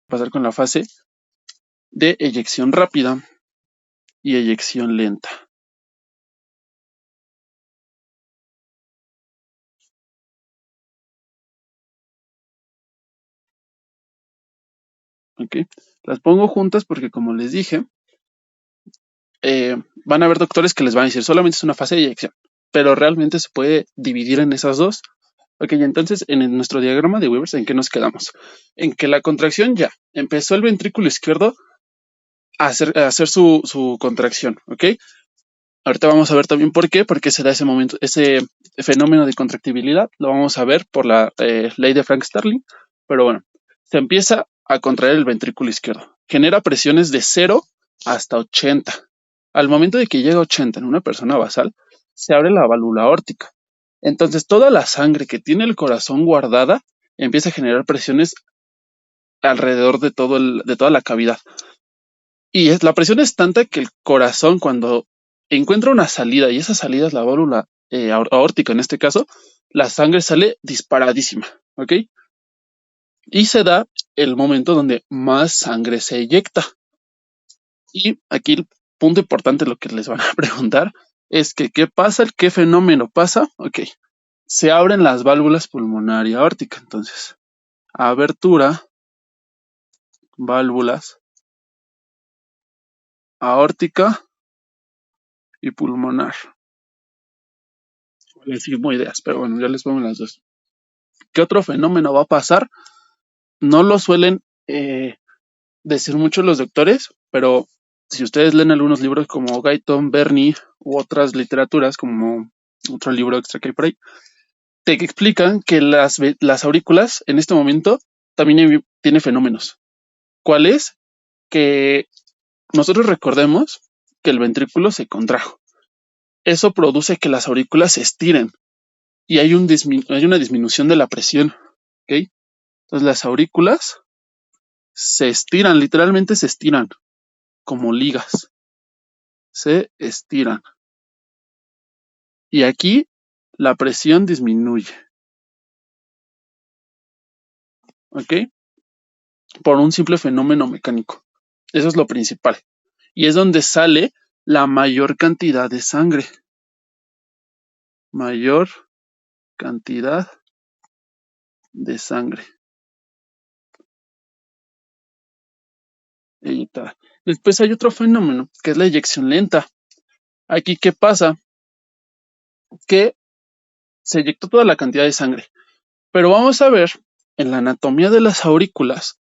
pasar con la fase de eyección rápida y eyección lenta. ¿Ok? Las pongo juntas porque, como les dije, van a haber doctores que les van a decir solamente es una fase de eyección, pero realmente se puede dividir en esas dos. Ok, entonces en nuestro diagrama de Weber, ¿en qué nos quedamos? En que la contracción ya empezó el ventrículo izquierdo a hacer su contracción, ¿ok? Ahorita vamos a ver también por qué, porque se da ese momento, ese fenómeno de contractibilidad, lo vamos a ver por la ley de Frank-Starling, pero bueno, se empieza a contraer el ventrículo izquierdo, genera presiones de 0 hasta 80. Al momento de que llega a 80 en una persona basal, se abre la válvula aórtica. Entonces toda la sangre que tiene el corazón guardada empieza a generar presiones alrededor de de toda la cavidad. Y la presión es tanta que el corazón, cuando encuentra una salida, y esa salida es la válvula aórtica en este caso, la sangre sale disparadísima, ¿ok? Y se da el momento donde más sangre se eyecta. Y aquí el punto importante, lo que les van a preguntar, es que ¿qué pasa? ¿Qué fenómeno pasa? Ok, se abren las válvulas pulmonar y aórtica. Entonces, abertura, válvulas aórtica y pulmonar. Les digo ideas, pero bueno, ya les pongo las dos. ¿Qué otro fenómeno va a pasar? No lo suelen decir mucho los doctores, pero si ustedes leen algunos libros como Guyton, Bernie u otras literaturas, como otro libro extra que hay por ahí, te explican que las aurículas en este momento también tiene fenómenos. ¿Cuál es? Que nosotros recordemos que el ventrículo se contrajo. Eso produce que las aurículas se estiren y hay una disminución de la presión. ¿Ok? Entonces las aurículas se estiran, literalmente se estiran como ligas. Se estiran. Y aquí la presión disminuye. ¿Ok? Por un simple fenómeno mecánico. Eso es lo principal. Y es donde sale la mayor cantidad de sangre. Mayor cantidad de sangre. Ahí está. Después hay otro fenómeno, que es la eyección lenta. Aquí, ¿qué pasa? Que se eyectó toda la cantidad de sangre. Pero vamos a ver en la anatomía de las aurículas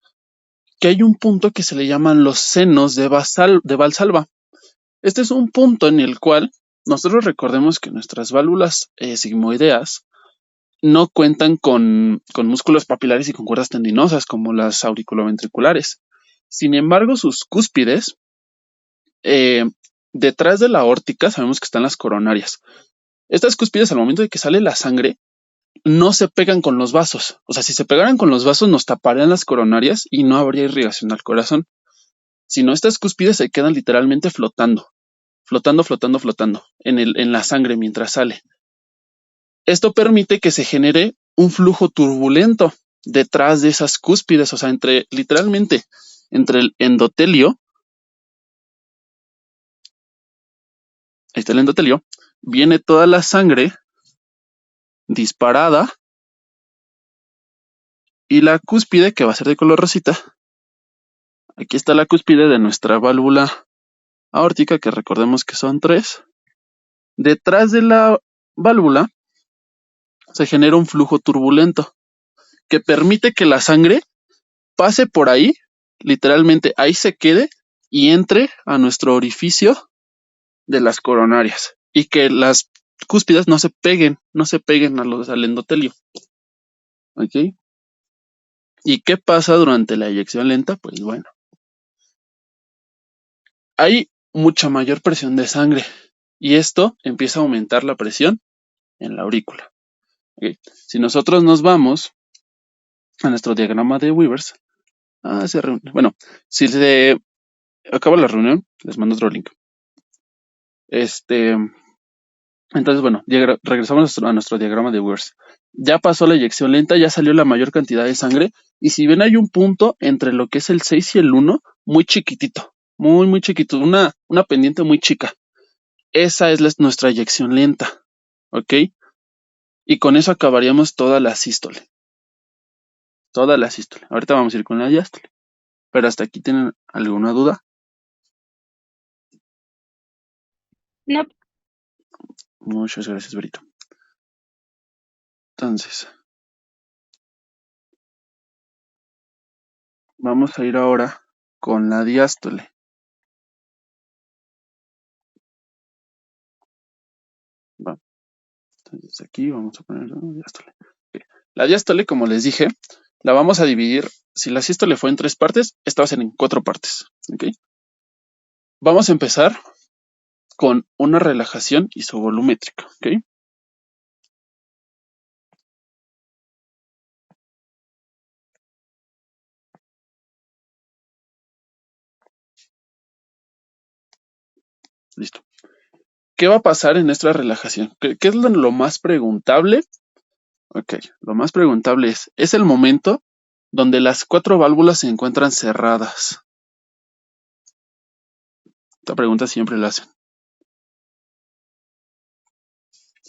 que hay un punto que se le llaman los senos de Valsalva. Este es un punto en el cual nosotros recordemos que nuestras válvulas sigmoideas no cuentan con músculos papilares y con cuerdas tendinosas como las auriculoventriculares. Sin embargo, sus cúspides, eh, detrás de la aórtica, sabemos que están las coronarias. Estas cúspides, al momento de que sale la sangre, no se pegan con los vasos. O sea, si se pegaran con los vasos, nos taparían las coronarias y no habría irrigación al corazón. Sino estas cúspides se quedan literalmente flotando en la sangre mientras sale. Esto permite que se genere un flujo turbulento detrás de esas cúspides, o sea, literalmente entre el endotelio, ahí está el endotelio, viene toda la sangre disparada y la cúspide, que va a ser de color rosita, aquí está la cúspide de nuestra válvula aórtica, que recordemos que son 3. Detrás de la válvula se genera un flujo turbulento que permite que la sangre pase por ahí, literalmente ahí se quede y entre a nuestro orificio de las coronarias y que las cúspides no se peguen al endotelio. ¿Ok? ¿Y qué pasa durante la eyección lenta? Pues bueno, hay mucha mayor presión de sangre y esto empieza a aumentar la presión en la aurícula. ¿Ok? Si nosotros nos vamos a nuestro diagrama de Weavers, se reúne. Bueno, si se acaba la reunión, les mando otro link. Entonces, bueno, regresamos a nuestro diagrama de Weavers. ya pasó la eyección lenta, ya salió la mayor cantidad de sangre. Y si ven, hay un punto entre lo que es el 6 y el 1, muy chiquitito, muy, muy chiquito, una pendiente muy chica. Esa es nuestra eyección lenta, ¿ok? Y con eso acabaríamos toda la sístole. Toda la sístole. Ahorita vamos a ir con la diástole. Pero hasta aquí, ¿tienen alguna duda? No, Muchas gracias, Berito. Entonces, vamos a ir ahora con la diástole. Va. Entonces aquí vamos a poner la diástole. Ok. La diástole, como les dije, la vamos a dividir. Si la sístole fue en 3 partes, esta va a ser en 4 partes. ¿Ok? Vamos a empezar con una relajación isovolumétrica. ¿Ok? Listo. ¿Qué va a pasar en nuestra relajación? ¿Qué es lo más preguntable? Ok, lo más preguntable es el momento donde las 4 válvulas se encuentran cerradas. Esta pregunta siempre la hacen.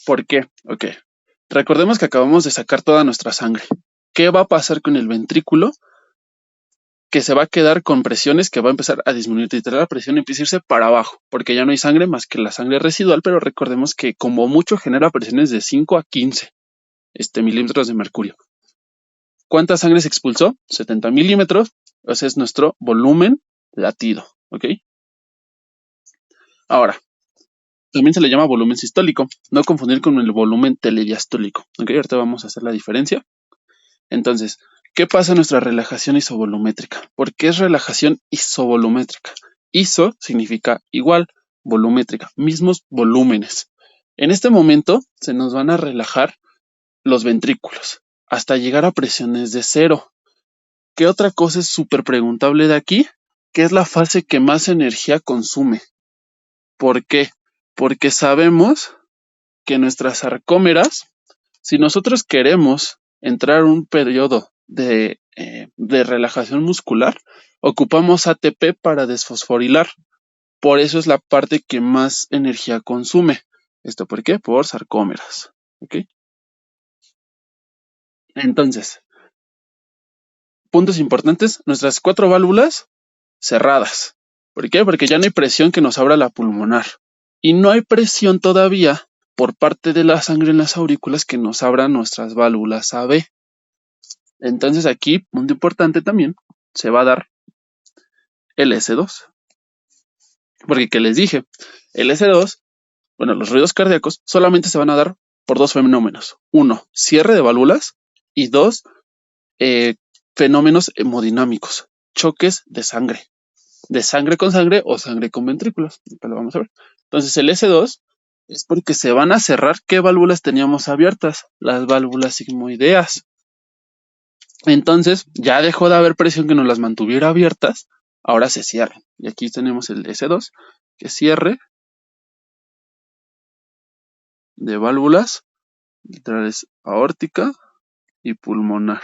¿Por qué? Ok. Recordemos que acabamos de sacar toda nuestra sangre. ¿Qué va a pasar con el ventrículo? Que se va a quedar con presiones que va a empezar a disminuir. Literal, la presión empieza a irse para abajo, porque ya no hay sangre más que la sangre residual, pero recordemos que como mucho genera presiones de 5 a 15 milímetros de mercurio. ¿Cuánta sangre se expulsó? 70 milímetros. Ese es nuestro volumen latido. ¿Ok? Ahora, también se le llama volumen sistólico. No confundir con el volumen telediastólico. ¿Ok? Ahorita vamos a hacer la diferencia. Entonces, ¿qué pasa en nuestra relajación isovolumétrica? ¿Por qué es relajación isovolumétrica? Iso significa igual, volumétrica, mismos volúmenes. En este momento se nos van a relajar los ventrículos hasta llegar a presiones de 0. ¿Qué otra cosa es súper preguntable de aquí? ¿Qué es la fase que más energía consume? ¿Por qué? Porque sabemos que nuestras sarcómeras, si nosotros queremos entrar en un periodo de relajación muscular, ocupamos ATP para desfosforilar. Por eso es la parte que más energía consume. ¿Esto por qué? Por sarcómeras. ¿Ok? Entonces, puntos importantes, nuestras 4 válvulas cerradas. ¿Por qué? Porque ya no hay presión que nos abra la pulmonar. Y no hay presión todavía por parte de la sangre en las aurículas que nos abran nuestras válvulas AB. Entonces aquí, punto importante también, se va a dar el S2. Porque, ¿qué les dije? El S2, bueno, los ruidos cardíacos solamente se van a dar por 2 fenómenos. 1, cierre de válvulas. Y 2, fenómenos hemodinámicos, choques de sangre con sangre o sangre con ventrículos. Lo vamos a ver. Entonces el S2 es porque se van a cerrar. ¿Qué válvulas teníamos abiertas? Las válvulas sigmoideas. Entonces ya dejó de haber presión que nos las mantuviera abiertas. Ahora se cierran. Y aquí tenemos el S2, que cierre de válvulas laterales aórtica y pulmonar.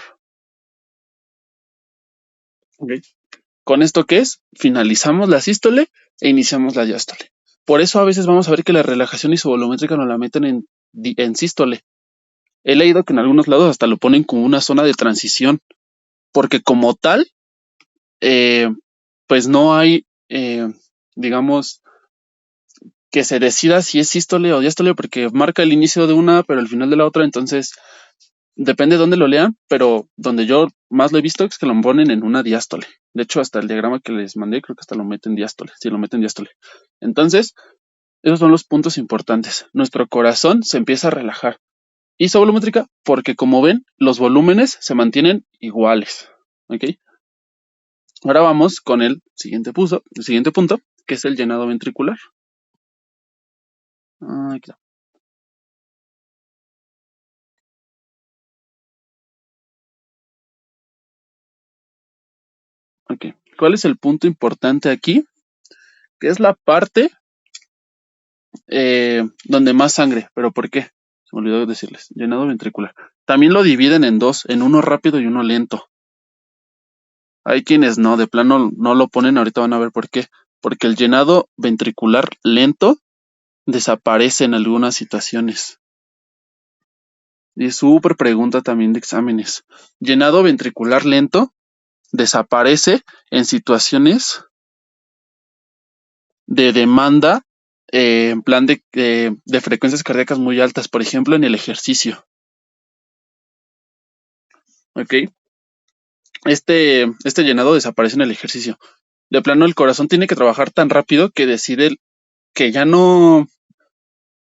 Okay. ¿Con esto qué es? Finalizamos la sístole e iniciamos la diástole. Por eso a veces vamos a ver que la relajación isovolumétrica nos la meten en sístole. He leído que en algunos lados hasta lo ponen como una zona de transición, porque como tal, eh, pues no hay, digamos, que se decida si es sístole o diástole, porque marca el inicio de una, pero el final de la otra, entonces depende de dónde lo lean, pero donde yo más lo he visto es que lo ponen en una diástole. De hecho, hasta el diagrama que les mandé, creo que hasta lo meten diástole. Sí, lo meten diástole. Entonces, esos son los puntos importantes. Nuestro corazón se empieza a relajar. Isovolumétrica, porque como ven, los volúmenes se mantienen iguales. ¿Ok? Ahora vamos con el siguiente punto, que es el llenado ventricular. Aquí está. Ok. ¿Cuál es el punto importante aquí? Que es la parte donde más sangre. ¿Pero por qué? Se me olvidó decirles. Llenado ventricular. También lo dividen en dos, en uno rápido y uno lento. Hay quienes no, de plano no lo ponen, ahorita van a ver por qué. Porque el llenado ventricular lento desaparece en algunas situaciones. Y es súper pregunta también de exámenes. Llenado ventricular lento desaparece en situaciones de demanda, en plan de frecuencias cardíacas muy altas, por ejemplo, en el ejercicio. ¿Ok? Este llenado desaparece en el ejercicio. De plano, el corazón tiene que trabajar tan rápido que decide que ya no,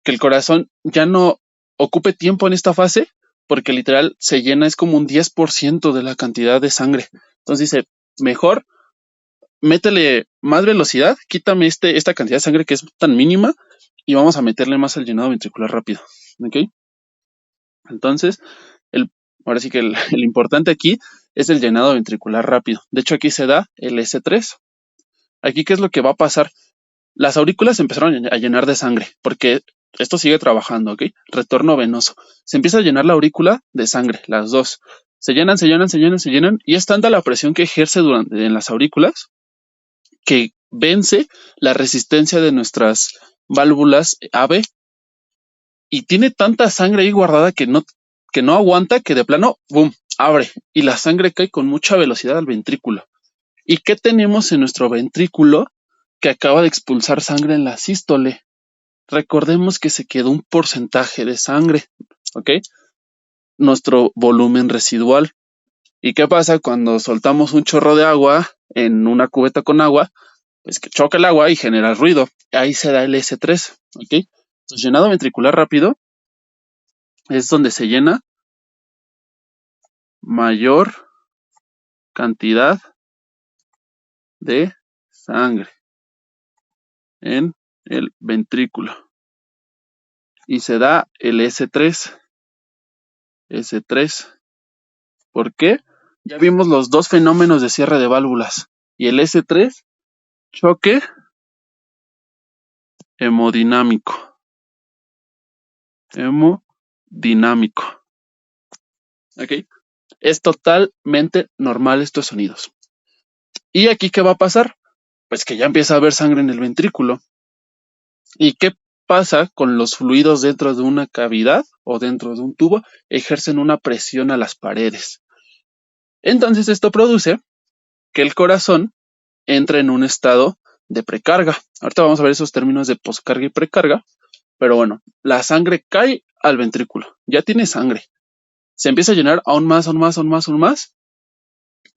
que el corazón ya no ocupe tiempo en esta fase, porque literal se llena, es como un 10% de la cantidad de sangre. Entonces dice, mejor métele más velocidad, quítame esta cantidad de sangre que es tan mínima y vamos a meterle más al llenado ventricular rápido. ¿Ok? Entonces, ahora sí que el importante aquí es el llenado ventricular rápido. De hecho, aquí se da el S3. Aquí, ¿qué es lo que va a pasar? Las aurículas empezaron a llenar de sangre, porque esto sigue trabajando, ¿ok? Retorno venoso. Se empieza a llenar la aurícula de sangre, las dos. Se llenan, se llenan, se llenan, se llenan, y es tanta la presión que ejerce en las aurículas que vence la resistencia de nuestras válvulas AV y tiene tanta sangre ahí guardada que no aguanta, que de plano, boom, abre y la sangre cae con mucha velocidad al ventrículo. ¿Y qué tenemos en nuestro ventrículo que acaba de expulsar sangre en la sístole? Recordemos que se quedó un porcentaje de sangre, ¿ok? Nuestro volumen residual. ¿Y qué pasa cuando soltamos un chorro de agua en una cubeta con agua? Pues que choca el agua y genera ruido. Ahí se da el S3, ¿ok? Entonces, llenado ventricular rápido es donde se llena mayor cantidad de sangre en el ventrículo. Y se da el S3. S3. ¿Por qué? Ya vimos los dos fenómenos de cierre de válvulas. Y el S3, choque hemodinámico. Hemodinámico. ¿Ok? Es totalmente normal estos sonidos. ¿Y aquí qué va a pasar? Pues que ya empieza a haber sangre en el ventrículo. ¿Y qué pasa con los fluidos dentro de una cavidad o dentro de un tubo? Ejercen una presión a las paredes. Entonces esto produce que el corazón entre en un estado de precarga. Ahorita vamos a ver esos términos de poscarga y precarga, pero bueno, la sangre cae al ventrículo, ya tiene sangre, se empieza a llenar aún más, aún más, aún más, aún más,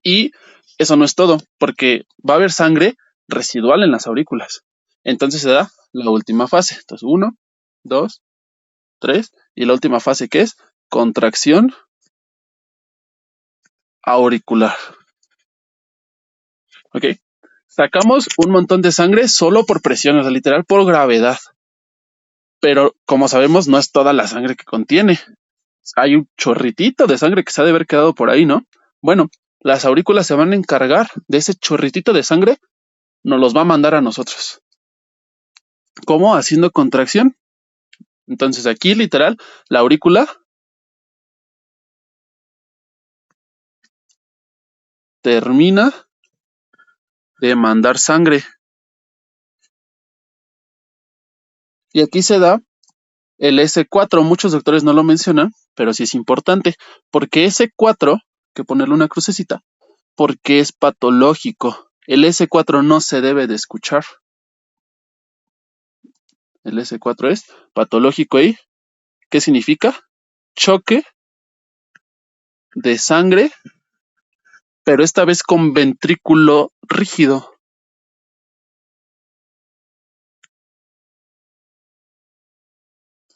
y eso no es todo, porque va a haber sangre residual en las aurículas. Entonces se da la última fase. Entonces, 1, 2, 3, y la última fase que es contracción auricular. ¿Ok? Sacamos un montón de sangre solo por presión, o sea, literal por gravedad. Pero como sabemos, no es toda la sangre que contiene. Hay un chorritito de sangre que se ha de haber quedado por ahí, ¿no? Bueno, las aurículas se van a encargar de ese chorritito de sangre, nos los va a mandar a nosotros. ¿Cómo? Haciendo contracción. Entonces aquí literal, la aurícula termina de mandar sangre. Y aquí se da el S4. Muchos doctores no lo mencionan, pero sí es importante, porque S4, que ponerle una crucecita, porque es patológico. El S4 no se debe de escuchar. El S4 es patológico y ¿qué significa? Choque de sangre, pero esta vez con ventrículo rígido.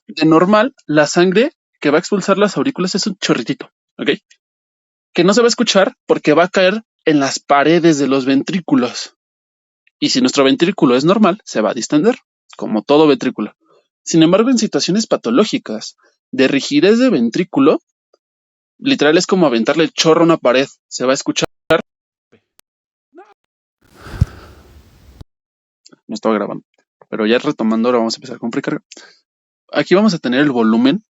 De normal, la sangre que va a expulsar las aurículas es un chorritito, ¿ok? Que no se va a escuchar porque va a caer en las paredes de los ventrículos. Y si nuestro ventrículo es normal, se va a distender, como todo ventrículo. Sin embargo, en situaciones patológicas de rigidez de ventrículo, literal es como aventarle el chorro a una pared. Se va a escuchar. No estaba grabando. Pero ya retomando, ahora vamos a empezar con precarga. Aquí vamos a tener el volumen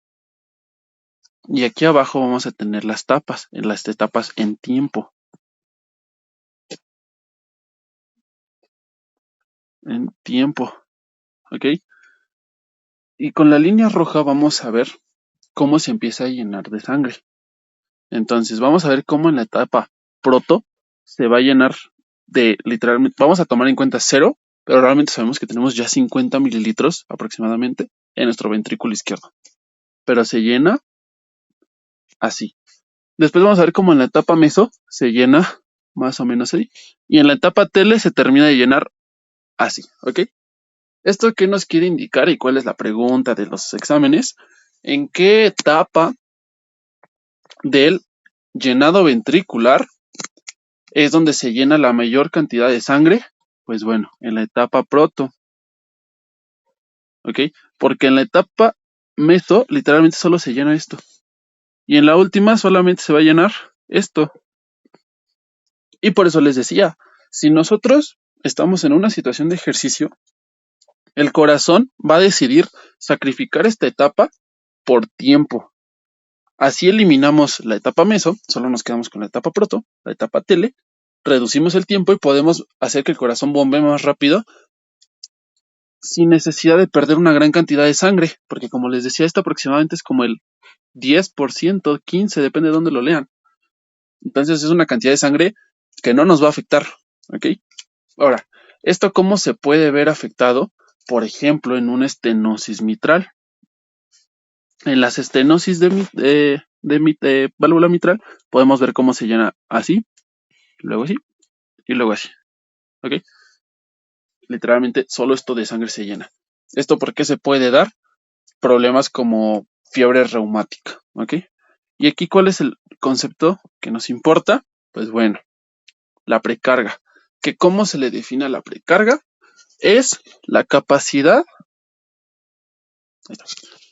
Y aquí abajo vamos a tener las etapas en tiempo. En tiempo, ¿ok? Y con la línea roja vamos a ver cómo se empieza a llenar de sangre. Entonces vamos a ver cómo en la etapa proto se va a llenar de literalmente, vamos a tomar en cuenta 0, pero realmente sabemos que tenemos ya 50 mililitros aproximadamente en nuestro ventrículo izquierdo. Pero se llena así. Después vamos a ver cómo en la etapa meso se llena más o menos ahí. Y en la etapa tele se termina de llenar así, ¿ok? ¿Esto qué nos quiere indicar y cuál es la pregunta de los exámenes? ¿En qué etapa del llenado ventricular es donde se llena la mayor cantidad de sangre? Pues bueno, en la etapa proto, ¿ok? Porque en la etapa meso literalmente solo se llena esto. Y en la última solamente se va a llenar esto. Y por eso les decía, si nosotros estamos en una situación de ejercicio, el corazón va a decidir sacrificar esta etapa por tiempo. Así eliminamos la etapa meso, solo nos quedamos con la etapa proto, la etapa tele, reducimos el tiempo y podemos hacer que el corazón bombee más rápido sin necesidad de perder una gran cantidad de sangre, porque como les decía, esto aproximadamente es como el 10%, 15%, depende de dónde lo lean. Entonces es una cantidad de sangre que no nos va a afectar, ¿ok? Ahora, ¿esto cómo se puede ver afectado? Por ejemplo, en una estenosis mitral. En las estenosis de válvula mitral podemos ver cómo se llena así, luego así y luego así, ¿ok? Literalmente solo esto de sangre se llena. ¿Esto por qué se puede dar? Problemas como fiebre reumática, ¿ok? Y aquí, ¿cuál es el concepto que nos importa? Pues bueno, la precarga. ¿Que cómo se le define a la precarga? Es la capacidad,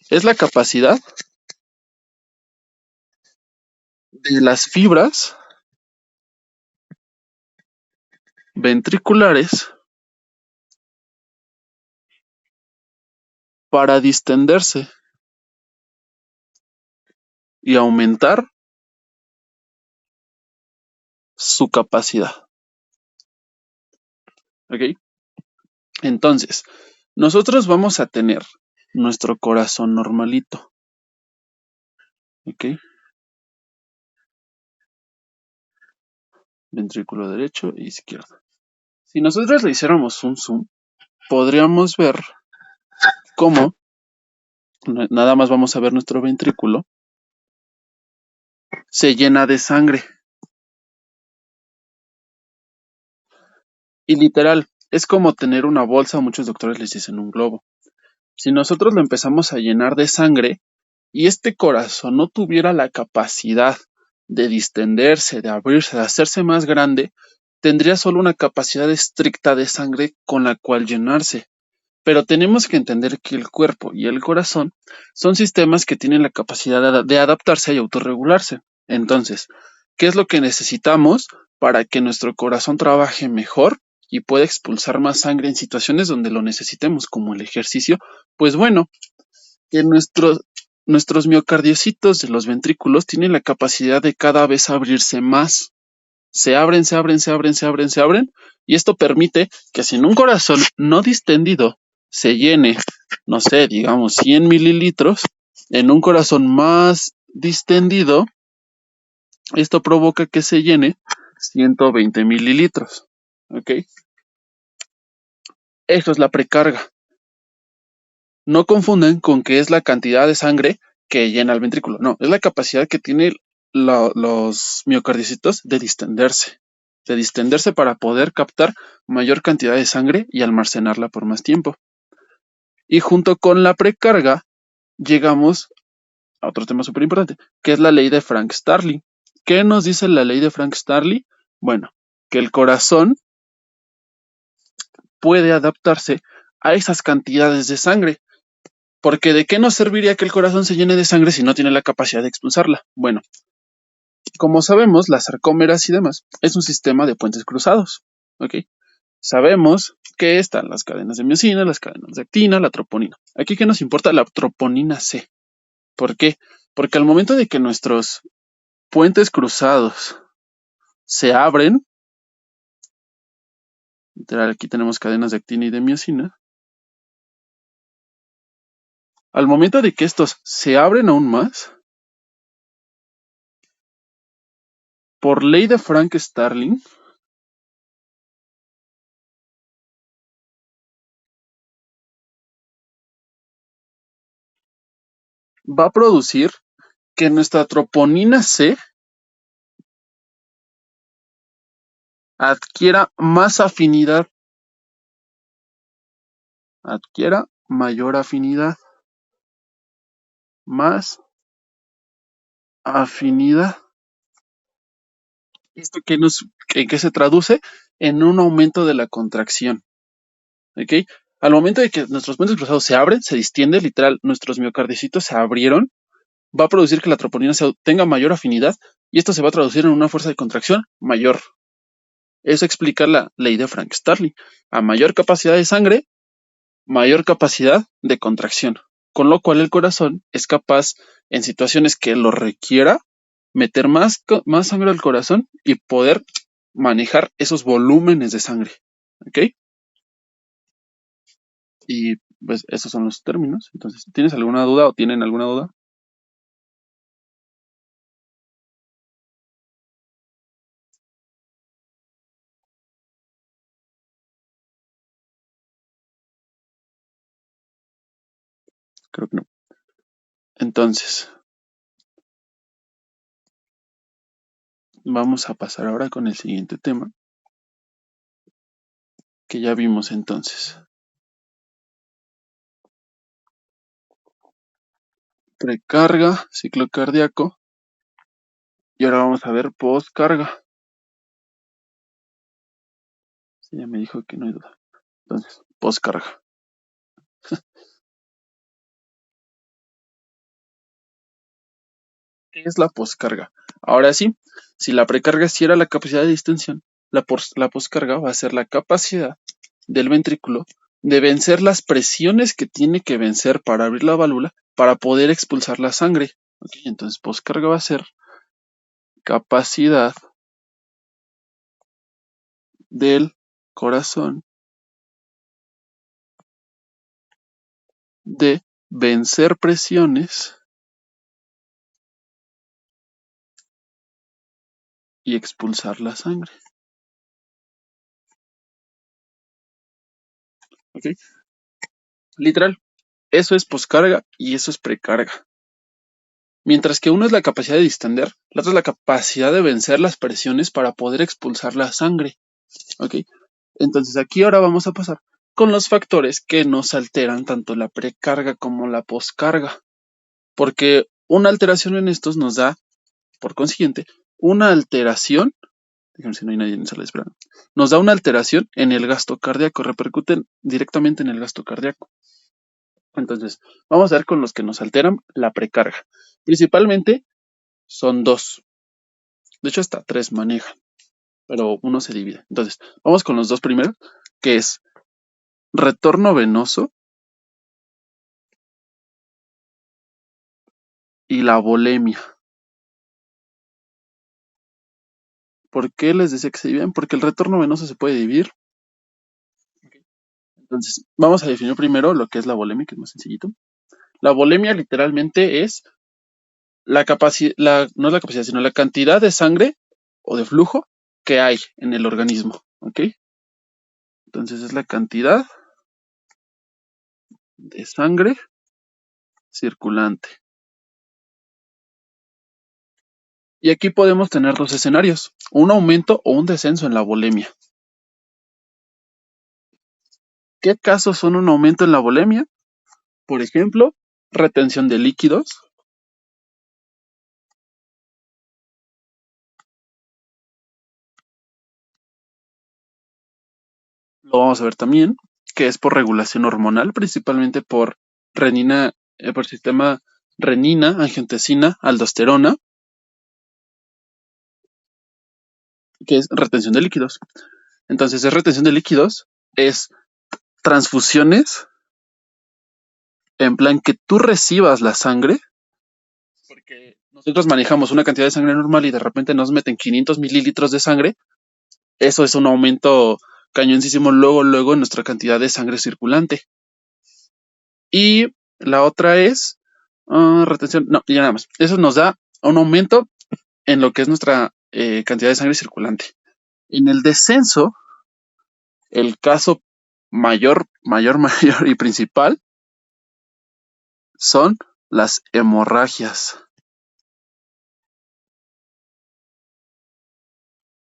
es la capacidad de las fibras ventriculares para distenderse y aumentar su capacidad, ¿ok? Entonces, nosotros vamos a tener nuestro corazón normalito, ¿ok? Ventrículo derecho e izquierdo. Si nosotros le hiciéramos un zoom, podríamos ver cómo, nada más vamos a ver nuestro ventrículo, se llena de sangre. Y literal, es como tener una bolsa, muchos doctores les dicen un globo. Si nosotros lo empezamos a llenar de sangre y este corazón no tuviera la capacidad de distenderse, de abrirse, de hacerse más grande, tendría solo una capacidad estricta de sangre con la cual llenarse. Pero tenemos que entender que el cuerpo y el corazón son sistemas que tienen la capacidad de adaptarse y autorregularse. Entonces, ¿qué es lo que necesitamos para que nuestro corazón trabaje mejor y pueda expulsar más sangre en situaciones donde lo necesitemos, como el ejercicio? Pues bueno, que nuestros miocardiocitos de los ventrículos tienen la capacidad de cada vez abrirse más. Se abren, se abren, se abren, se abren, se abren, y esto permite que si en un corazón no distendido se llene, no sé, digamos 100 mililitros, en un corazón más distendido, esto provoca que se llene 120 mililitros, ¿ok? Esto es la precarga. No confunden con que es la cantidad de sangre que llena el ventrículo. No, es la capacidad que tienen los miocardiocitos de distenderse para poder captar mayor cantidad de sangre y almacenarla por más tiempo. Y junto con la precarga llegamos a otro tema súper importante, que es la ley de Frank-Starling. ¿Qué nos dice la ley de Frank-Starling? Bueno, que el corazón puede adaptarse a esas cantidades de sangre. Porque ¿de qué nos serviría que el corazón se llene de sangre si no tiene la capacidad de expulsarla? Bueno, como sabemos, las sarcómeras y demás es un sistema de puentes cruzados, ¿ok? Sabemos que están las cadenas de miosina, las cadenas de actina, la troponina. Aquí, ¿qué nos importa? La troponina C. ¿Por qué? Porque al momento de que nuestros puentes cruzados se abren, literal, aquí tenemos cadenas de actina y de miosina, al momento de que estos se abren aún más, por ley de Frank-Starling, va a producir que nuestra troponina C adquiera más afinidad, adquiera mayor afinidad, más afinidad. ¿Esto en qué se traduce? En un aumento de la contracción. ¿Ok? Al momento de que nuestros puentes cruzados se abren, se distiende, literal, nuestros miocardicitos se abrieron, va a producir que la troponina tenga mayor afinidad y esto se va a traducir en una fuerza de contracción mayor. Eso explica la ley de Frank-Starling. A mayor capacidad de sangre, mayor capacidad de contracción, con lo cual el corazón es capaz, en situaciones que lo requiera, meter más sangre al corazón y poder manejar esos volúmenes de sangre. ¿Ok? Y pues esos son los términos. Entonces, ¿tienes alguna duda o tienen alguna duda? Creo que no. Entonces, vamos a pasar ahora con el siguiente tema que ya vimos entonces. Precarga, ciclo cardíaco. Y ahora vamos a ver postcarga. Sí, ya me dijo que no hay duda. Entonces, postcarga. ¿Qué es la poscarga? Ahora sí, si la precarga sí era la capacidad de distensión, la poscarga va a ser la capacidad del ventrículo de vencer las presiones que tiene que vencer para abrir la válvula para poder expulsar la sangre. Okay, entonces, poscarga va a ser capacidad del corazón de vencer presiones y expulsar la sangre. ¿Okay? Literal, eso es poscarga y eso es precarga. Mientras que uno es la capacidad de distender, la otra es la capacidad de vencer las presiones para poder expulsar la sangre. ¿Ok? Entonces aquí ahora vamos a pasar con los factores que nos alteran tanto la precarga como la poscarga. Porque una alteración en estos nos da, por consiguiente, una alteración, déjenme si no hay nadie en sala de espera, nos da una alteración en el gasto cardíaco, repercuten directamente en el gasto cardíaco. Entonces, vamos a ver con los que nos alteran la precarga. Principalmente son dos. De hecho, hasta tres manejan, pero uno se divide. Entonces, vamos con los dos primeros, que es retorno venoso y la volemia. ¿Por qué les decía que se dividen? Porque el retorno venoso se puede dividir. Entonces, vamos a definir primero lo que es la volemia, que es más sencillito. La volemia literalmente es la capacidad, no es la capacidad, sino la cantidad de sangre o de flujo que hay en el organismo. ¿Ok? Entonces es la cantidad de sangre circulante. Y aquí podemos tener dos escenarios, un aumento o un descenso en la volemia. ¿Qué casos son un aumento en la volemia? Por ejemplo, retención de líquidos, lo vamos a ver también, que es por regulación hormonal, principalmente por renina, por sistema renina, angiotensina, aldosterona, que es retención de líquidos. Entonces, es retención de líquidos, es transfusiones en plan que tú recibas la sangre que nosotros manejamos una cantidad de sangre normal y de repente nos meten 500 mililitros de sangre, eso es un aumento cañoncísimo luego en nuestra cantidad de sangre circulante. Y la otra es retención, no, ya nada más. Eso nos da un aumento en lo que es nuestra cantidad de sangre circulante. En el descenso, el caso mayor y principal son las hemorragias.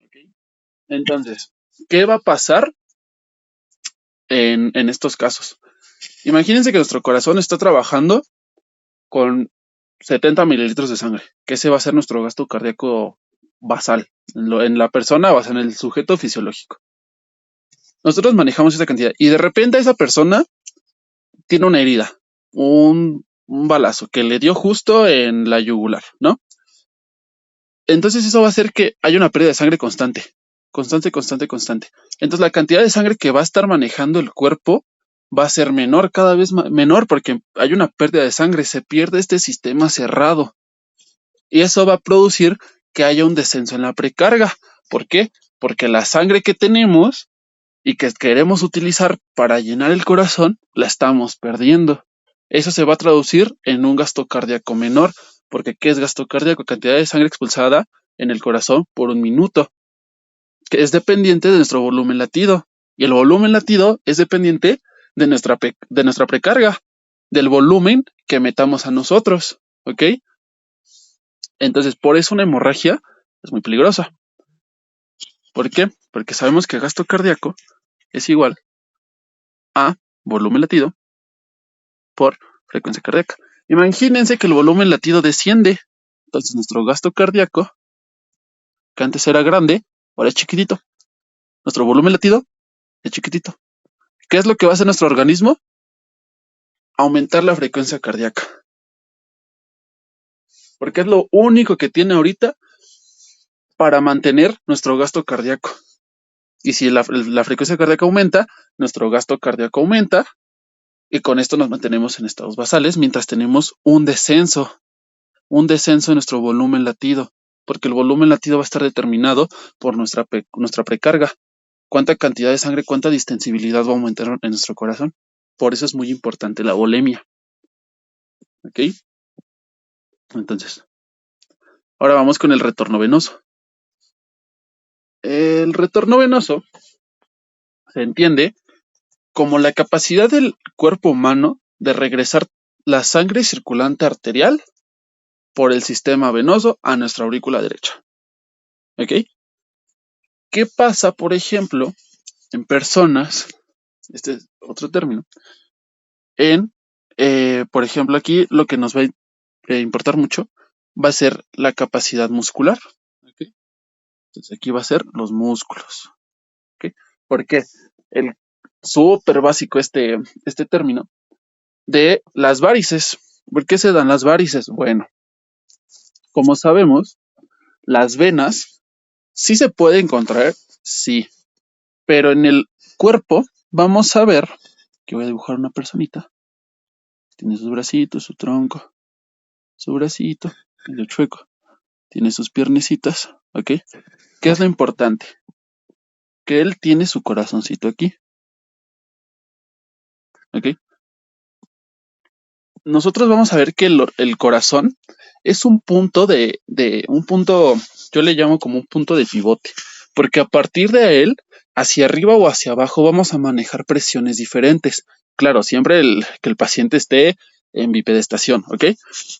¿Okay? Entonces, ¿qué va a pasar en estos casos? Imagínense que nuestro corazón está trabajando con 70 mililitros de sangre, que ese va a ser nuestro gasto cardíaco basal, en la persona, o sea, en el sujeto fisiológico. Nosotros manejamos esa cantidad y de repente esa persona tiene una herida, un balazo que le dio justo en la yugular, ¿no? Entonces eso va a hacer que haya una pérdida de sangre constante. Entonces la cantidad de sangre que va a estar manejando el cuerpo va a ser menor, cada vez menor, porque hay una pérdida de sangre, se pierde este sistema cerrado. Y eso va a producir que haya un descenso en la precarga. ¿Por qué? Porque la sangre que tenemos y que queremos utilizar para llenar el corazón, la estamos perdiendo. Eso se va a traducir en un gasto cardíaco menor, porque ¿qué es gasto cardíaco? Cantidad de sangre expulsada en el corazón por un minuto, que es dependiente de nuestro volumen latido. Y el volumen latido es dependiente de nuestra precarga, del volumen que metamos a nosotros, ¿ok? Entonces, por eso una hemorragia es muy peligrosa. ¿Por qué? Porque sabemos que gasto cardíaco es igual a volumen latido por frecuencia cardíaca. Imagínense que el volumen latido desciende. Entonces nuestro gasto cardíaco, que antes era grande, ahora es chiquitito. Nuestro volumen latido es chiquitito. ¿Qué es lo que va a hacer nuestro organismo? Aumentar la frecuencia cardíaca. Porque es lo único que tiene ahorita para mantener nuestro gasto cardíaco. Y si la frecuencia cardíaca aumenta, nuestro gasto cardíaco aumenta, y con esto nos mantenemos en estados basales mientras tenemos un descenso en nuestro volumen latido, porque el volumen latido va a estar determinado por nuestra precarga. Cuánta cantidad de sangre, cuánta distensibilidad va a aumentar en nuestro corazón. Por eso es muy importante la volemia. ¿Ok? Entonces, ahora vamos con el retorno venoso. El retorno venoso se entiende como la capacidad del cuerpo humano de regresar la sangre circulante arterial por el sistema venoso a nuestra aurícula derecha. ¿Ok? ¿Qué pasa, por ejemplo, en personas, este es otro término, por ejemplo, aquí lo que nos va a importar mucho va a ser la capacidad muscular? ¿Ok? Entonces aquí va a ser los músculos. ¿Ok? Porque el súper básico este término de las varices. ¿Por qué se dan las varices? Bueno, como sabemos, las venas sí se pueden contraer, sí, pero en el cuerpo vamos a ver, que voy a dibujar una personita, tiene sus bracitos, su tronco, su bracito, medio chueco, tiene sus piernecitas, ¿ok? ¿Qué es lo importante? Que él tiene su corazoncito aquí, ¿ok? Nosotros vamos a ver que el corazón es un punto un punto, yo le llamo como un punto de pivote, porque a partir de él, hacia arriba o hacia abajo, vamos a manejar presiones diferentes. Claro, siempre que el paciente esté en bipedestación, ¿ok?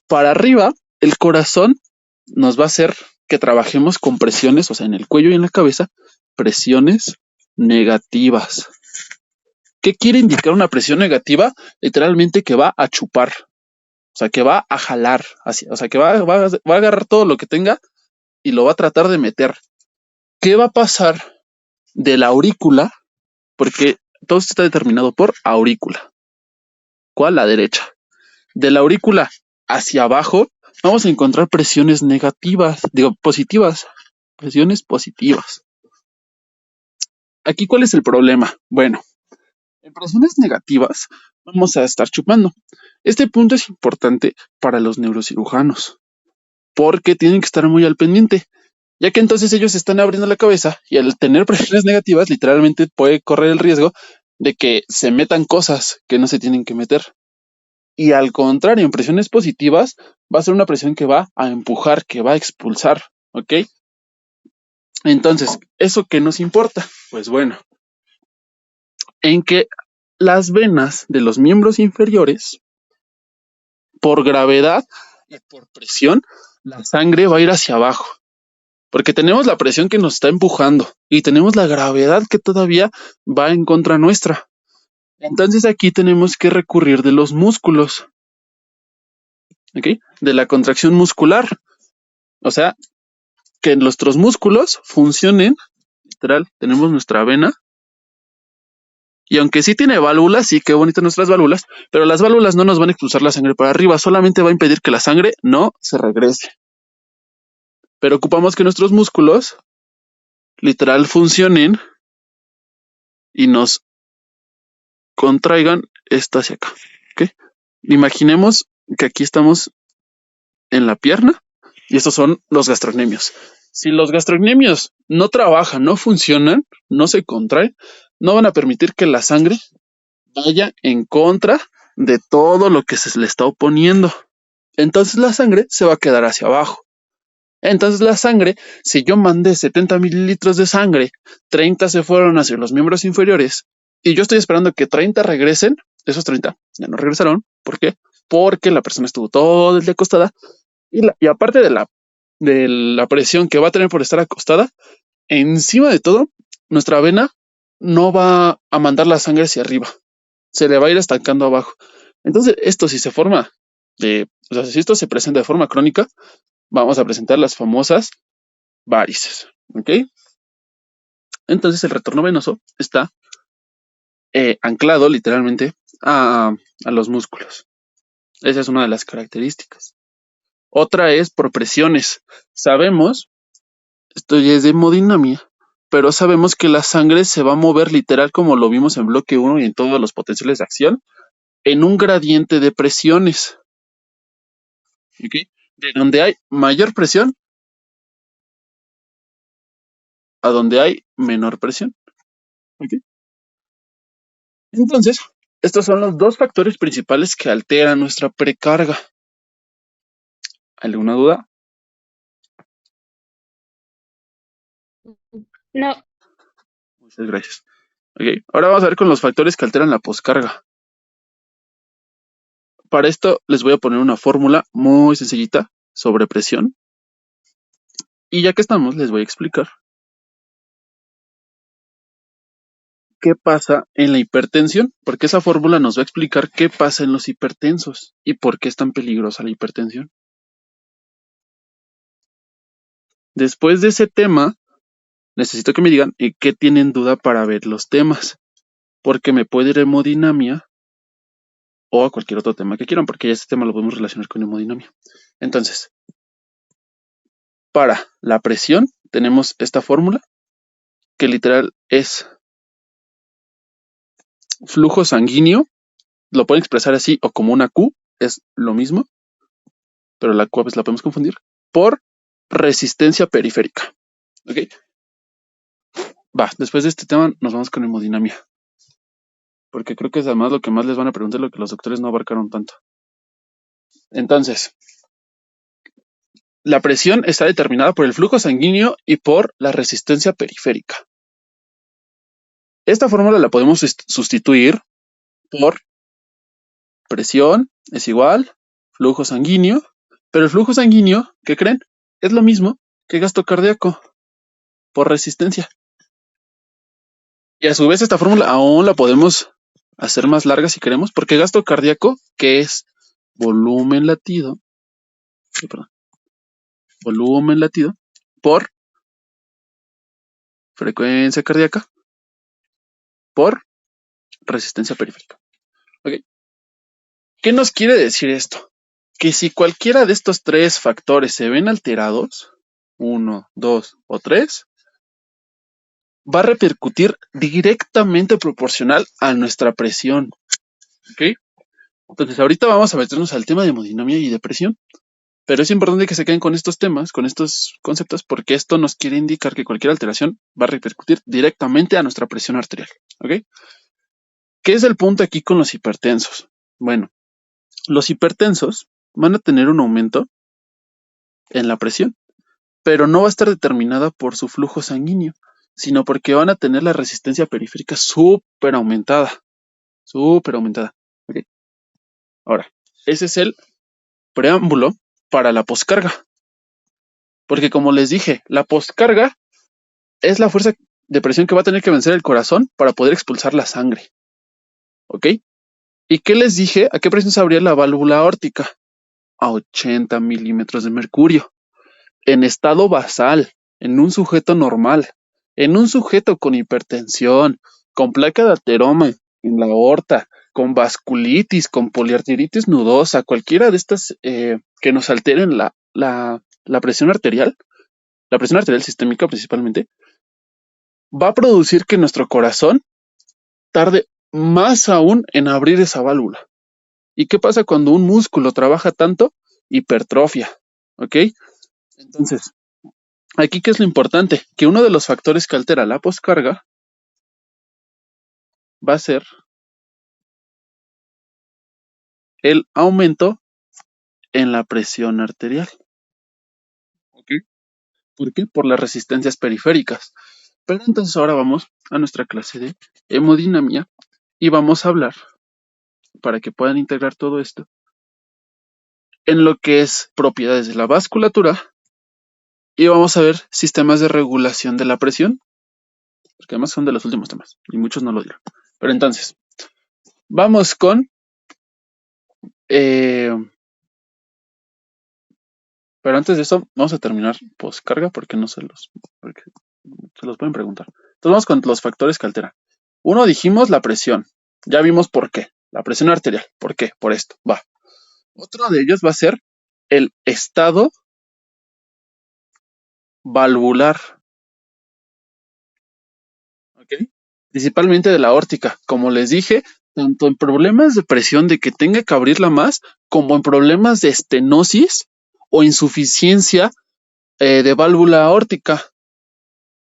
Para arriba, el corazón nos va a hacer que trabajemos con presiones, o sea, en el cuello y en la cabeza, presiones negativas. ¿Qué quiere indicar una presión negativa? Literalmente que va a chupar, o sea, que va a jalar, o sea, que va a agarrar todo lo que tenga y lo va a tratar de meter. ¿Qué va a pasar de la aurícula? Porque todo esto está determinado por aurícula. ¿Cuál? La derecha. De la aurícula hacia abajo vamos a encontrar presiones negativas, positivas. Presiones positivas. Aquí, ¿cuál es el problema? Bueno, en presiones negativas vamos a estar chupando. Este punto es importante para los neurocirujanos. porque tienen que estar muy al pendiente, ya que entonces ellos están abriendo la cabeza y al tener presiones negativas, literalmente puede correr el riesgo de que se metan cosas que no se tienen que meter. Y al contrario, en presiones positivas, va a ser una presión que va a empujar, que va a expulsar, ¿ok? Entonces, ¿eso qué nos importa? Pues bueno, en que las venas de los miembros inferiores, por gravedad y por presión, la sangre va a ir hacia abajo, porque tenemos la presión que nos está empujando y tenemos la gravedad que todavía va en contra nuestra. Entonces aquí tenemos que recurrir de los músculos, ¿ok? De la contracción muscular, o sea, que nuestros músculos funcionen, literal, tenemos nuestra vena, y aunque sí tiene válvulas, sí, qué bonitas nuestras válvulas, pero las válvulas no nos van a expulsar la sangre para arriba, solamente va a impedir que la sangre no se regrese. Pero ocupamos que nuestros músculos, literal, funcionen y nos contraigan esta hacia acá, ¿ok? Imaginemos que aquí estamos en la pierna y estos son los gastrocnemios. Si los gastrocnemios no trabajan, no funcionan, no se contraen, no van a permitir que la sangre vaya en contra de todo lo que se le está oponiendo. Entonces la sangre se va a quedar hacia abajo. Entonces la sangre, si yo mandé 70 mililitros de sangre, 30 se fueron hacia los miembros inferiores y yo estoy esperando que 30 regresen, esos 30 ya no regresaron. ¿Por qué? Porque la persona estuvo todo el día acostada y aparte de la presión que va a tener por estar acostada, encima de todo, nuestra vena no va a mandar la sangre hacia arriba, se le va a ir estancando abajo. Entonces, esto si se forma o sea, si esto se presenta de forma crónica, vamos a presentar las famosas varices, ¿ok? Entonces, el retorno venoso está anclado literalmente a los músculos. Esa es una de las características. Otra es por presiones. Sabemos, esto ya es de hemodinamia, pero sabemos que la sangre se va a mover literal como lo vimos en bloque 1 y en todos los potenciales de acción, en un gradiente de presiones. ¿Ok? De donde hay mayor presión a donde hay menor presión. ¿Ok? Entonces, estos son los dos factores principales que alteran nuestra precarga. ¿Alguna duda? No, Muchas gracias. Ok, ahora vamos a ver con los factores que alteran la poscarga. Para esto les voy a poner una fórmula muy sencillita sobre presión. Y ya que estamos, les voy a explicar qué pasa en la hipertensión, porque esa fórmula nos va a explicar qué pasa en los hipertensos y por qué es tan peligrosa la hipertensión. Después de ese tema, necesito que me digan qué tienen duda para ver los temas, porque me puede ir a hemodinamia o a cualquier otro tema que quieran, porque ya este tema lo podemos relacionar con hemodinamia. Entonces, para la presión tenemos esta fórmula que literal es flujo sanguíneo, lo pueden expresar así o como una Q, es lo mismo, pero la Q a veces la podemos confundir, por resistencia periférica. ¿Ok? Va, después de este tema nos vamos con hemodinamia, porque creo que es además lo que más les van a preguntar, lo que los doctores no abarcaron tanto. Entonces, la presión está determinada por el flujo sanguíneo y por la resistencia periférica. Esta fórmula la podemos sustituir por presión es igual flujo sanguíneo, pero el flujo sanguíneo, ¿qué creen? Es lo mismo que gasto cardíaco por resistencia. Y a su vez esta fórmula aún la podemos hacer más larga si queremos, porque gasto cardíaco, que es volumen latido, perdón, volumen latido por frecuencia cardíaca por resistencia periférica. Okay. ¿Qué nos quiere decir esto? Que si cualquiera de estos tres factores se ven alterados, 1, 2 o 3, va a repercutir directamente proporcional a nuestra presión. ¿Ok? Entonces ahorita vamos a meternos al tema de hemodinamia y de presión. Pero es importante que se queden con estos temas, con estos conceptos, porque esto nos quiere indicar que cualquier alteración va a repercutir directamente a nuestra presión arterial. ¿Ok? ¿Qué es el punto aquí con los hipertensos? Bueno, los hipertensos van a tener un aumento en la presión, pero no va a estar determinada por su flujo sanguíneo, sino porque van a tener la resistencia periférica súper aumentada. Súper aumentada. ¿Ok? Ahora, ese es el preámbulo para la poscarga. Porque como les dije, la poscarga es la fuerza de presión que va a tener que vencer el corazón para poder expulsar la sangre. ¿Ok? ¿Y qué les dije? ¿A qué presión se abría la válvula aórtica? A 80 milímetros de mercurio. En estado basal, en un sujeto normal, en un sujeto con hipertensión, con placa de ateroma en la aorta, con vasculitis, con poliarteritis nudosa, cualquiera de estas que nos alteren la presión arterial, la presión arterial sistémica principalmente, va a producir que nuestro corazón tarde más aún en abrir esa válvula. ¿Y qué pasa cuando un músculo trabaja tanto? Hipertrofia. ¿Ok? Entonces, aquí, ¿qué es lo importante? Que uno de los factores que altera la poscarga va a ser el aumento en la presión arterial. ¿Ok? ¿Por qué? Por las resistencias periféricas. Pero entonces ahora vamos a nuestra clase de hemodinamia y vamos a hablar, para que puedan integrar todo esto, en lo que es propiedades de la vasculatura y vamos a ver sistemas de regulación de la presión, porque además son de los últimos temas y muchos no lo dieron. Pero entonces, vamos con pero antes de eso, vamos a terminar poscarga porque se los pueden preguntar. Entonces vamos con los factores que alteran. Uno, dijimos la presión. Ya vimos por qué. La presión arterial. ¿Por qué? Por esto. Va. Otro de ellos va a ser el estado valvular. ¿Ok? Principalmente de la aórtica. Como les dije, tanto en problemas de presión de que tenga que abrirla más, como en problemas de estenosis o insuficiencia de válvula aórtica.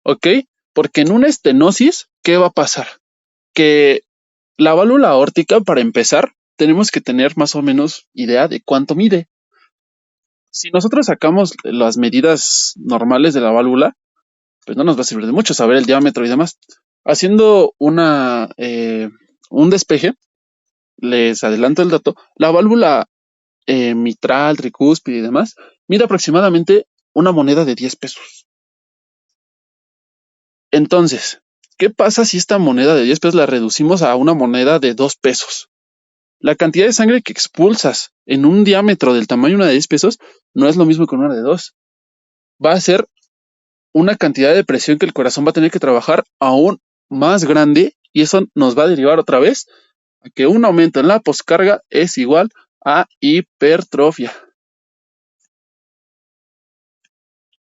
¿Ok? Porque en una estenosis, ¿qué va a pasar? Que la válvula aórtica, para empezar, tenemos que tener más o menos idea de cuánto mide. Si nosotros sacamos las medidas normales de la válvula, pues no nos va a servir de mucho saber el diámetro y demás. Haciendo un despeje, les adelanto el dato, la válvula mitral, tricúspide y demás, mide aproximadamente una moneda de 10 pesos. Entonces, ¿qué pasa si esta moneda de 10 pesos la reducimos a una moneda de 2 pesos? La cantidad de sangre que expulsas en un diámetro del tamaño de una de 10 pesos no es lo mismo que una de 2. Va a ser una cantidad de presión que el corazón va a tener que trabajar aún más grande y eso nos va a derivar otra vez a que un aumento en la poscarga es igual a hipertrofia.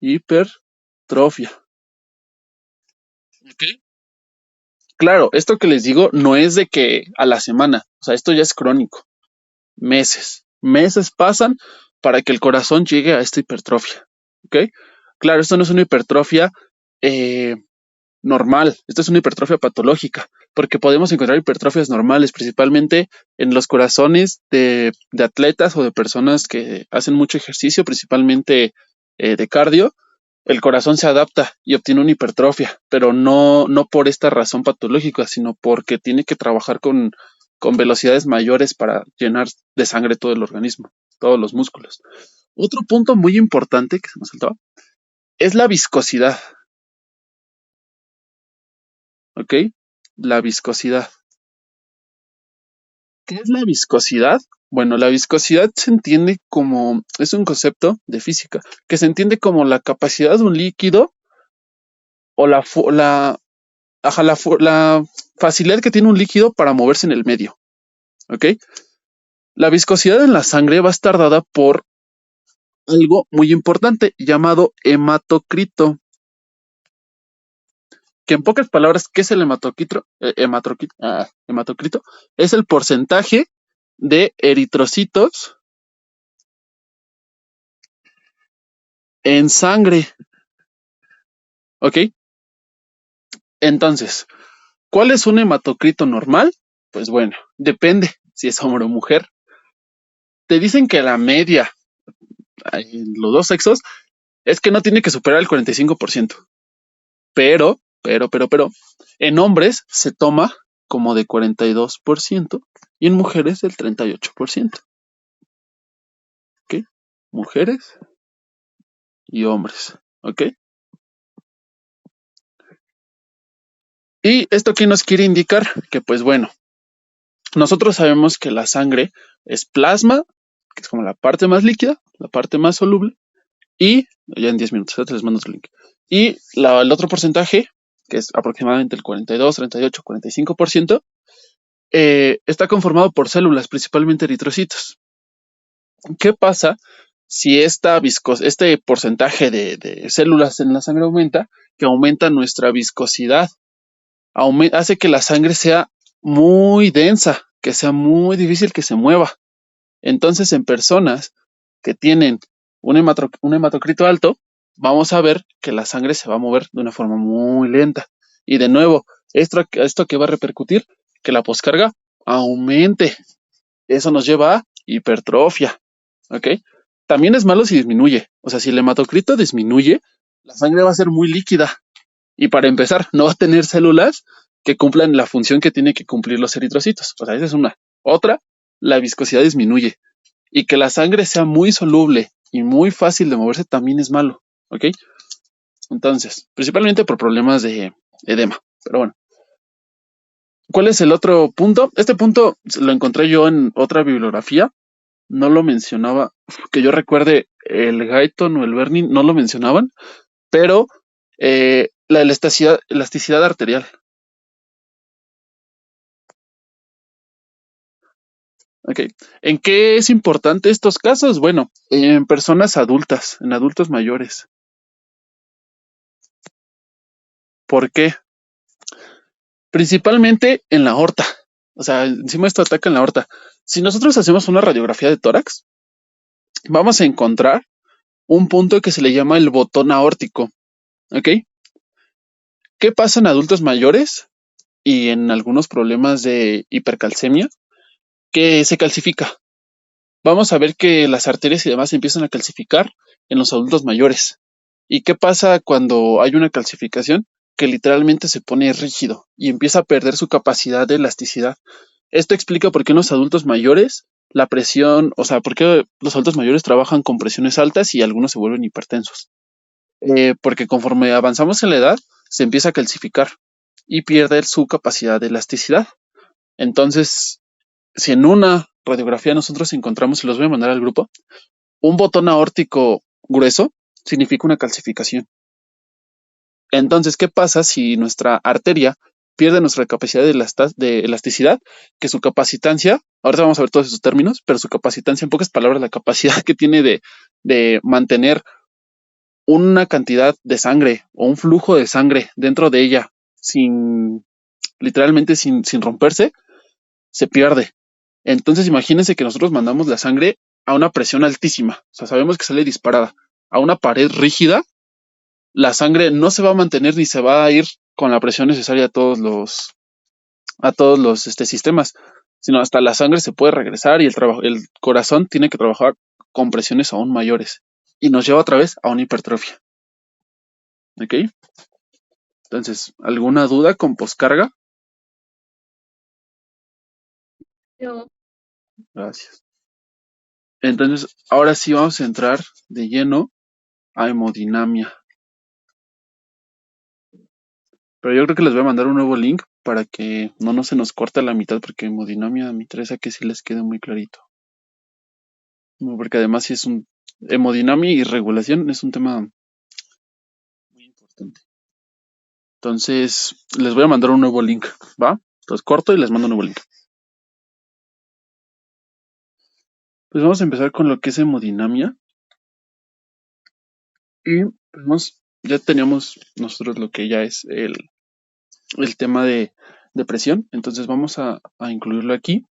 Hipertrofia. ¿Ok? Claro, esto que les digo no es de que a la semana, o sea, esto ya es crónico. Meses. Meses pasan para que el corazón llegue a esta hipertrofia. ¿Ok? Claro, esto no es una hipertrofia eh, normal, esto es una hipertrofia patológica, porque podemos encontrar hipertrofias normales, principalmente en los corazones de atletas o de personas que hacen mucho ejercicio, principalmente de cardio. El corazón se adapta y obtiene una hipertrofia, pero no por esta razón patológica, sino porque tiene que trabajar con velocidades mayores para llenar de sangre todo el organismo, todos los músculos. Otro punto muy importante que se nos saltaba es la viscosidad. ¿Ok? La viscosidad. ¿Qué es la viscosidad? Bueno, la viscosidad se entiende como, es un concepto de física, que se entiende como la capacidad de un líquido o la facilidad que tiene un líquido para moverse en el medio. ¿Ok? La viscosidad en la sangre va a estar dada por algo muy importante llamado hematocrito, que en pocas palabras, ¿qué es el hematocrito? Hematocrito es el porcentaje de eritrocitos en sangre, ¿ok? Entonces, ¿cuál es un hematocrito normal? Pues bueno, depende si es hombre o mujer. Te dicen que la media en los dos sexos es que no tiene que superar el 45%, pero, en hombres se toma como de 42% y en mujeres del 38%, ¿ok? Mujeres y hombres, ¿ok? ¿Y esto qué nos quiere indicar? Que pues bueno, nosotros sabemos que la sangre es plasma, que es como la parte más líquida, la parte más soluble, y ya en 10 minutos, ¿eh? Les mando otro link. Y el otro porcentaje, que es aproximadamente el 42, 38, 45%, está conformado por células, principalmente eritrocitos. ¿Qué pasa si este porcentaje de células en la sangre aumenta? Que aumenta nuestra viscosidad, hace que la sangre sea muy densa, que sea muy difícil que se mueva. Entonces, en personas que tienen un hematocrito alto, vamos a ver que la sangre se va a mover de una forma muy lenta. Y de nuevo, esto que va a repercutir, que la poscarga aumente. Eso nos lleva a hipertrofia, ¿ok? También es malo si disminuye. O sea, si el hematocrito disminuye, la sangre va a ser muy líquida. Y para empezar, no va a tener células que cumplan la función que tiene que cumplir los eritrocitos. O sea, esa es una. Otra, la viscosidad disminuye. Y que la sangre sea muy soluble y muy fácil de moverse también es malo, ¿ok? Entonces, principalmente por problemas de edema. Pero bueno, ¿cuál es el otro punto? Este punto lo encontré yo en otra bibliografía. No lo mencionaba, que yo recuerde, el Guyton o el Bernin no lo mencionaban, pero la elasticidad arterial. Ok. ¿En qué es importante estos casos? Bueno, en personas adultas, en adultos mayores. ¿Por qué? Principalmente en la aorta. O sea, encima esto ataca en la aorta. Si nosotros hacemos una radiografía de tórax, vamos a encontrar un punto que se le llama el botón aórtico. ¿Ok? ¿Qué pasa en adultos mayores y en algunos problemas de hipercalcemia? Que se calcifica. Vamos a ver que las arterias y demás se empiezan a calcificar en los adultos mayores. ¿Y qué pasa cuando hay una calcificación? Que literalmente se pone rígido y empieza a perder su capacidad de elasticidad. Esto explica por qué en los adultos mayores la presión, o sea, por qué los adultos mayores trabajan con presiones altas y algunos se vuelven hipertensos. Porque conforme avanzamos en la edad, se empieza a calcificar y pierde su capacidad de elasticidad. Entonces, si en una radiografía nosotros encontramos, y los voy a mandar al grupo, un botón aórtico grueso, significa una calcificación. Entonces, ¿qué pasa si nuestra arteria pierde nuestra capacidad de elasticidad? Que su capacitancia, ahora vamos a ver todos esos términos, pero su capacitancia, en pocas palabras, la capacidad que tiene de mantener una cantidad de sangre o un flujo de sangre dentro de ella sin, literalmente sin romperse, se pierde. Entonces, imagínense que nosotros mandamos la sangre a una presión altísima, o sea, sabemos que sale disparada a una pared rígida, la sangre no se va a mantener ni se va a ir con la presión necesaria a todos los sistemas, sino hasta la sangre se puede regresar y el corazón tiene que trabajar con presiones aún mayores y nos lleva otra vez a una hipertrofia. ¿Ok? Entonces, ¿alguna duda con poscarga? Yo, Gracias. Entonces, ahora sí vamos a entrar de lleno a hemodinamia. Pero yo creo que les voy a mandar un nuevo link para que no se nos corte a la mitad, porque hemodinamia me interesa que sí les quede muy clarito. No, porque además sí es hemodinamia y regulación es un tema muy importante. Entonces, les voy a mandar un nuevo link, ¿va? Entonces corto y les mando un nuevo link. Pues vamos a empezar con lo que es hemodinamia. Y pues ya teníamos nosotros lo que ya es el tema de presión, entonces vamos a incluirlo aquí.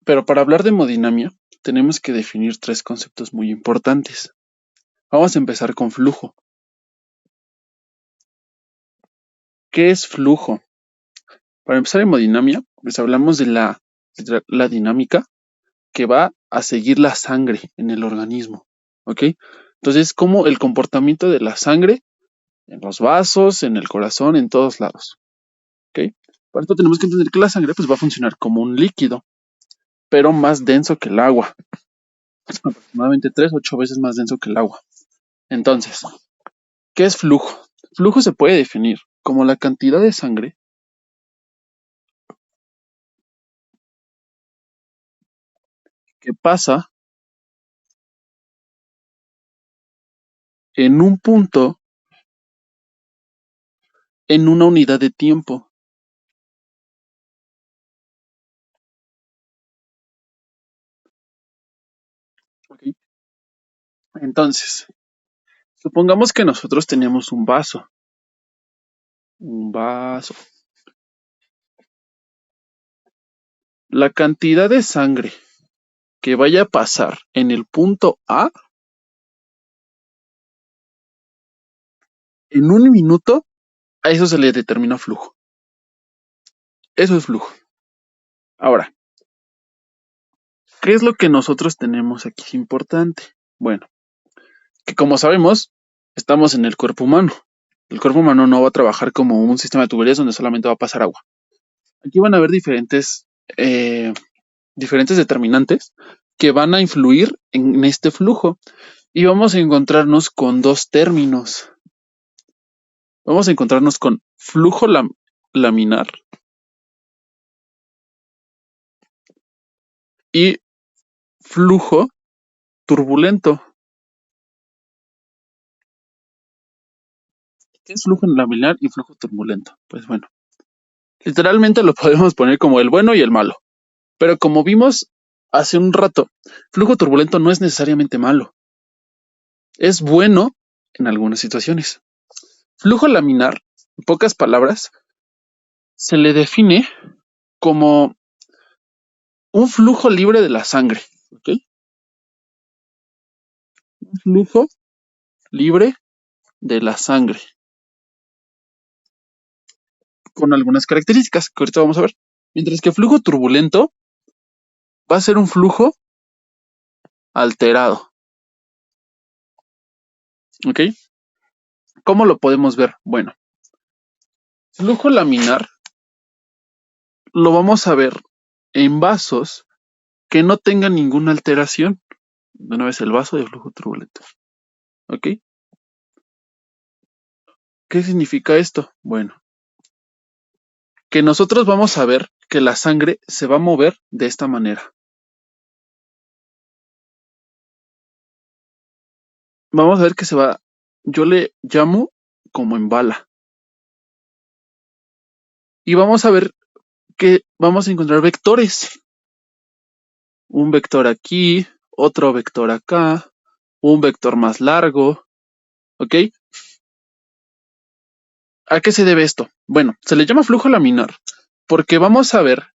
Pero para hablar de hemodinamia, tenemos que definir tres conceptos muy importantes. Vamos a empezar con flujo. ¿Qué es flujo? Para empezar hemodinamia, pues hablamos de la dinámica que va a seguir la sangre en el organismo, ¿ok? Entonces, como el comportamiento de la sangre en los vasos, en el corazón, en todos lados, ¿ok? Por esto tenemos que entender que la sangre pues va a funcionar como un líquido, pero más denso que el agua, aproximadamente 3 a 8 veces más denso que el agua. Entonces, ¿qué es flujo? Flujo se puede definir como la cantidad de sangre que pasa en un punto en una unidad de tiempo. ¿Ok? Entonces, supongamos que nosotros tenemos un vaso. Un vaso. La cantidad de sangre que vaya a pasar en el punto A en un minuto, a eso se le determina flujo. Eso es flujo. Ahora, ¿qué es lo que nosotros tenemos aquí? Es importante. Bueno, que como sabemos, estamos en el cuerpo humano. El cuerpo humano no va a trabajar como un sistema de tuberías donde solamente va a pasar agua. Aquí van a haber diferentes determinantes que van a influir en este flujo y vamos a encontrarnos con dos términos. Vamos a encontrarnos con flujo laminar y flujo turbulento. ¿Qué es flujo laminar y flujo turbulento? Pues bueno, literalmente lo podemos poner como el bueno y el malo. Pero como vimos hace un rato, flujo turbulento no es necesariamente malo. Es bueno en algunas situaciones. Flujo laminar, en pocas palabras, se le define como un flujo libre de la sangre. ¿Ok? Un flujo libre de la sangre. Con algunas características que ahorita vamos a ver. Mientras que flujo turbulento va a ser un flujo alterado. ¿Ok? ¿Cómo lo podemos ver? Bueno, flujo laminar lo vamos a ver en vasos que no tengan ninguna alteración. De una vez el vaso de flujo turbulento. ¿Ok? ¿Qué significa esto? Bueno, que nosotros vamos a ver que la sangre se va a mover de esta manera. Vamos a ver que se va, yo le llamo como en bala. Y vamos a ver que vamos a encontrar vectores. Un vector aquí, otro vector acá, un vector más largo. ¿Ok? ¿A qué se debe esto? Bueno, se le llama flujo laminar porque vamos a ver,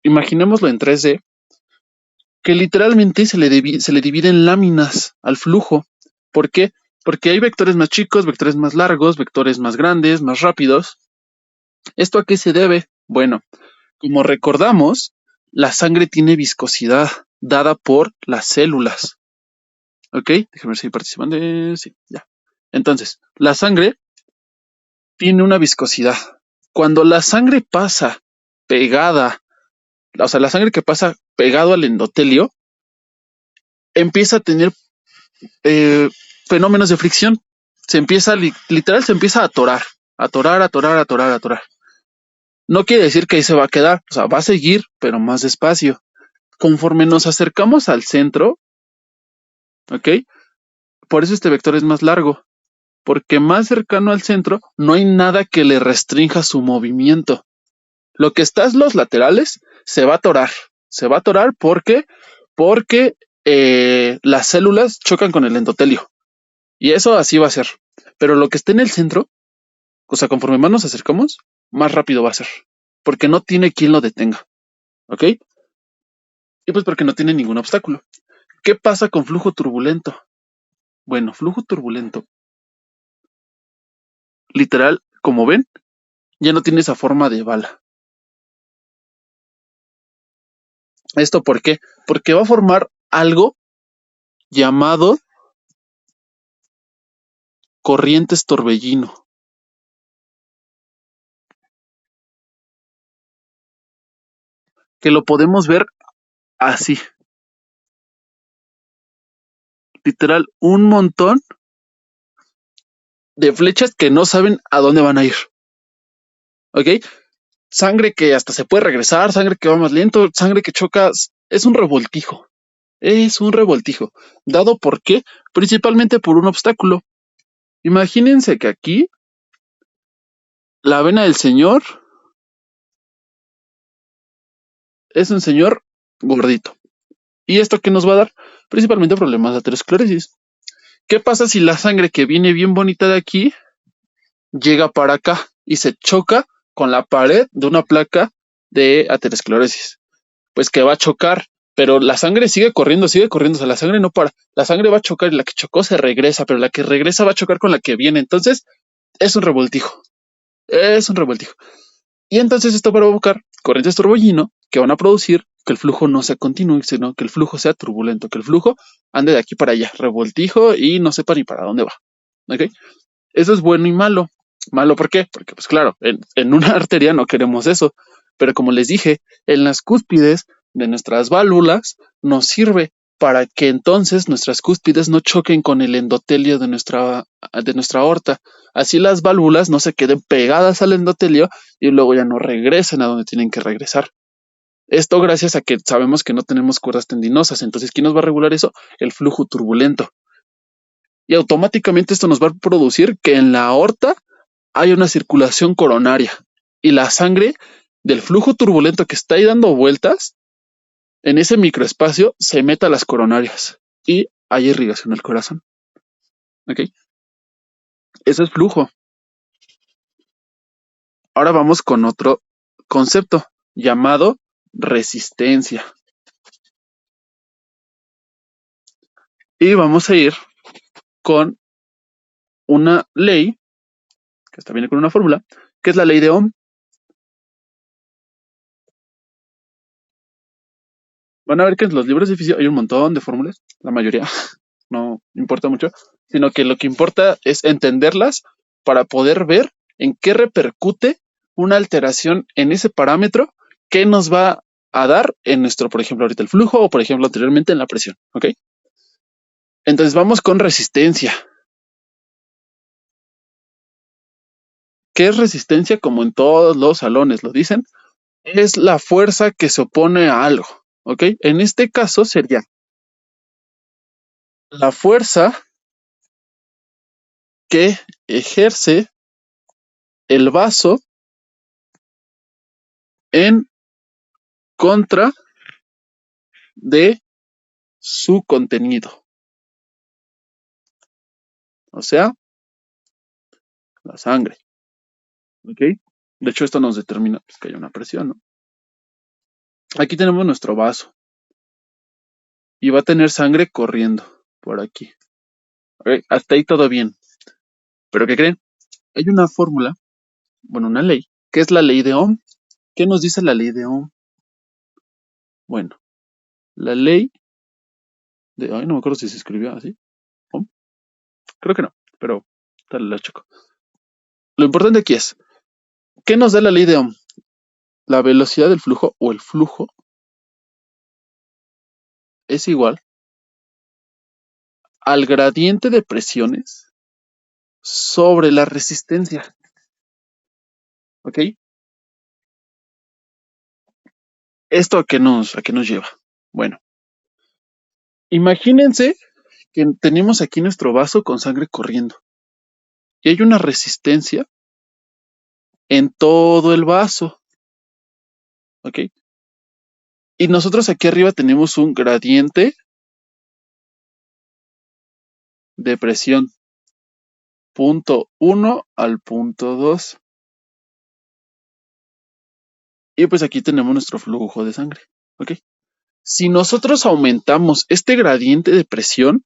imaginémoslo en 3D, que literalmente se le divide en láminas al flujo. ¿Por qué? Porque hay vectores más chicos, vectores más largos, vectores más grandes, más rápidos. ¿Esto a qué se debe? Bueno, como recordamos, la sangre tiene viscosidad dada por las células. ¿Ok? Déjenme ver si participan de... Sí, ya. Entonces, la sangre tiene una viscosidad. Cuando la sangre pasa pegada, o sea, la sangre que pasa pegado al endotelio, empieza a tener eh, fenómenos de fricción. Se empieza, literal, se empieza a atorar, atorar, atorar, atorar, atorar. No quiere decir que ahí se va a quedar, o sea, va a seguir, pero más despacio. Conforme nos acercamos al centro, ¿ok? Por eso este vector es más largo, porque más cercano al centro no hay nada que le restrinja su movimiento. Lo que está en los laterales se va a atorar. Se va a atorar porque las células chocan con el endotelio. Y eso así va a ser. Pero lo que está en el centro, o sea, conforme más nos acercamos, más rápido va a ser. Porque no tiene quien lo detenga. ¿Ok? Y pues porque no tiene ningún obstáculo. ¿Qué pasa con flujo turbulento? Bueno, flujo turbulento, literal, como ven, ya no tiene esa forma de bala. ¿Esto por qué? Porque va a formar algo llamado corrientes torbellino, que lo podemos ver así, literal, un montón de flechas que no saben a dónde van a ir, ¿ok? Sangre que hasta se puede regresar, sangre que va más lento, sangre que choca, es un revoltijo, dado por qué, principalmente por un obstáculo. Imagínense que aquí la vena del señor es un señor gordito. ¿Y esto qué nos va a dar? Principalmente problemas de aterosclerosis. ¿Qué pasa si la sangre que viene bien bonita de aquí llega para acá y se choca con la pared de una placa de aterosclerosis? Pues que va a chocar, pero la sangre sigue corriendo, o sea, la sangre no para, la sangre va a chocar y la que chocó se regresa, pero la que regresa va a chocar con la que viene, entonces es un revoltijo, es un revoltijo. Y entonces esto va a provocar corrientes torbellino que van a producir que el flujo no sea continuo, sino que el flujo sea turbulento, que el flujo ande de aquí para allá, revoltijo y no sepa ni para dónde va. ¿Ok? Eso es bueno y malo. Malo, ¿por qué? Porque, pues claro, en una arteria no queremos eso. Pero como les dije, en las cúspides de nuestras válvulas nos sirve para que entonces nuestras cúspides no choquen con el endotelio de nuestra aorta. Así las válvulas no se queden pegadas al endotelio y luego ya no regresen a donde tienen que regresar. Esto gracias a que sabemos que no tenemos cuerdas tendinosas. Entonces, ¿quién nos va a regular eso? El flujo turbulento. Y automáticamente esto nos va a producir que en la aorta hay una circulación coronaria y la sangre del flujo turbulento que está ahí dando vueltas en ese microespacio se meta a las coronarias y hay irrigación al corazón. ¿Ok? Eso es flujo. Ahora vamos con otro concepto llamado resistencia. Y vamos a ir con una ley, que está viene con una fórmula, que es la ley de Ohm. Van a ver que en los libros de física hay un montón de fórmulas, la mayoría no importa mucho, sino que lo que importa es entenderlas para poder ver en qué repercute una alteración en ese parámetro que nos va a dar en nuestro, por ejemplo, ahorita el flujo o, por ejemplo, anteriormente en la presión. ¿Ok? Entonces vamos con resistencia. ¿Qué es resistencia? Como en todos los salones lo dicen, es la fuerza que se opone a algo. ¿Ok? En este caso sería la fuerza que ejerce el vaso en contra de su contenido, o sea, la sangre. ¿Ok? De hecho, esto nos determina pues, que hay una presión, ¿no? Aquí tenemos nuestro vaso y va a tener sangre corriendo por aquí. ¿Ok? Hasta ahí todo bien. ¿Pero qué creen? Hay una fórmula, bueno, una ley, que es la ley de Ohm. ¿Qué nos dice la ley de Ohm? Bueno, la ley de... Ay, no me acuerdo si se escribió así. ¿Ohm? Creo que no, pero tal la checo. Lo importante aquí es, ¿qué nos da la ley de Ohm? La velocidad del flujo o el flujo es igual al gradiente de presiones sobre la resistencia. ¿Ok? ¿Esto a qué nos lleva? Bueno, imagínense que tenemos aquí nuestro vaso con sangre corriendo y hay una resistencia en todo el vaso. ¿Ok? Y nosotros aquí arriba tenemos un gradiente de presión, punto 1 al punto 2. Y pues aquí tenemos nuestro flujo de sangre. ¿Ok? Si nosotros aumentamos este gradiente de presión,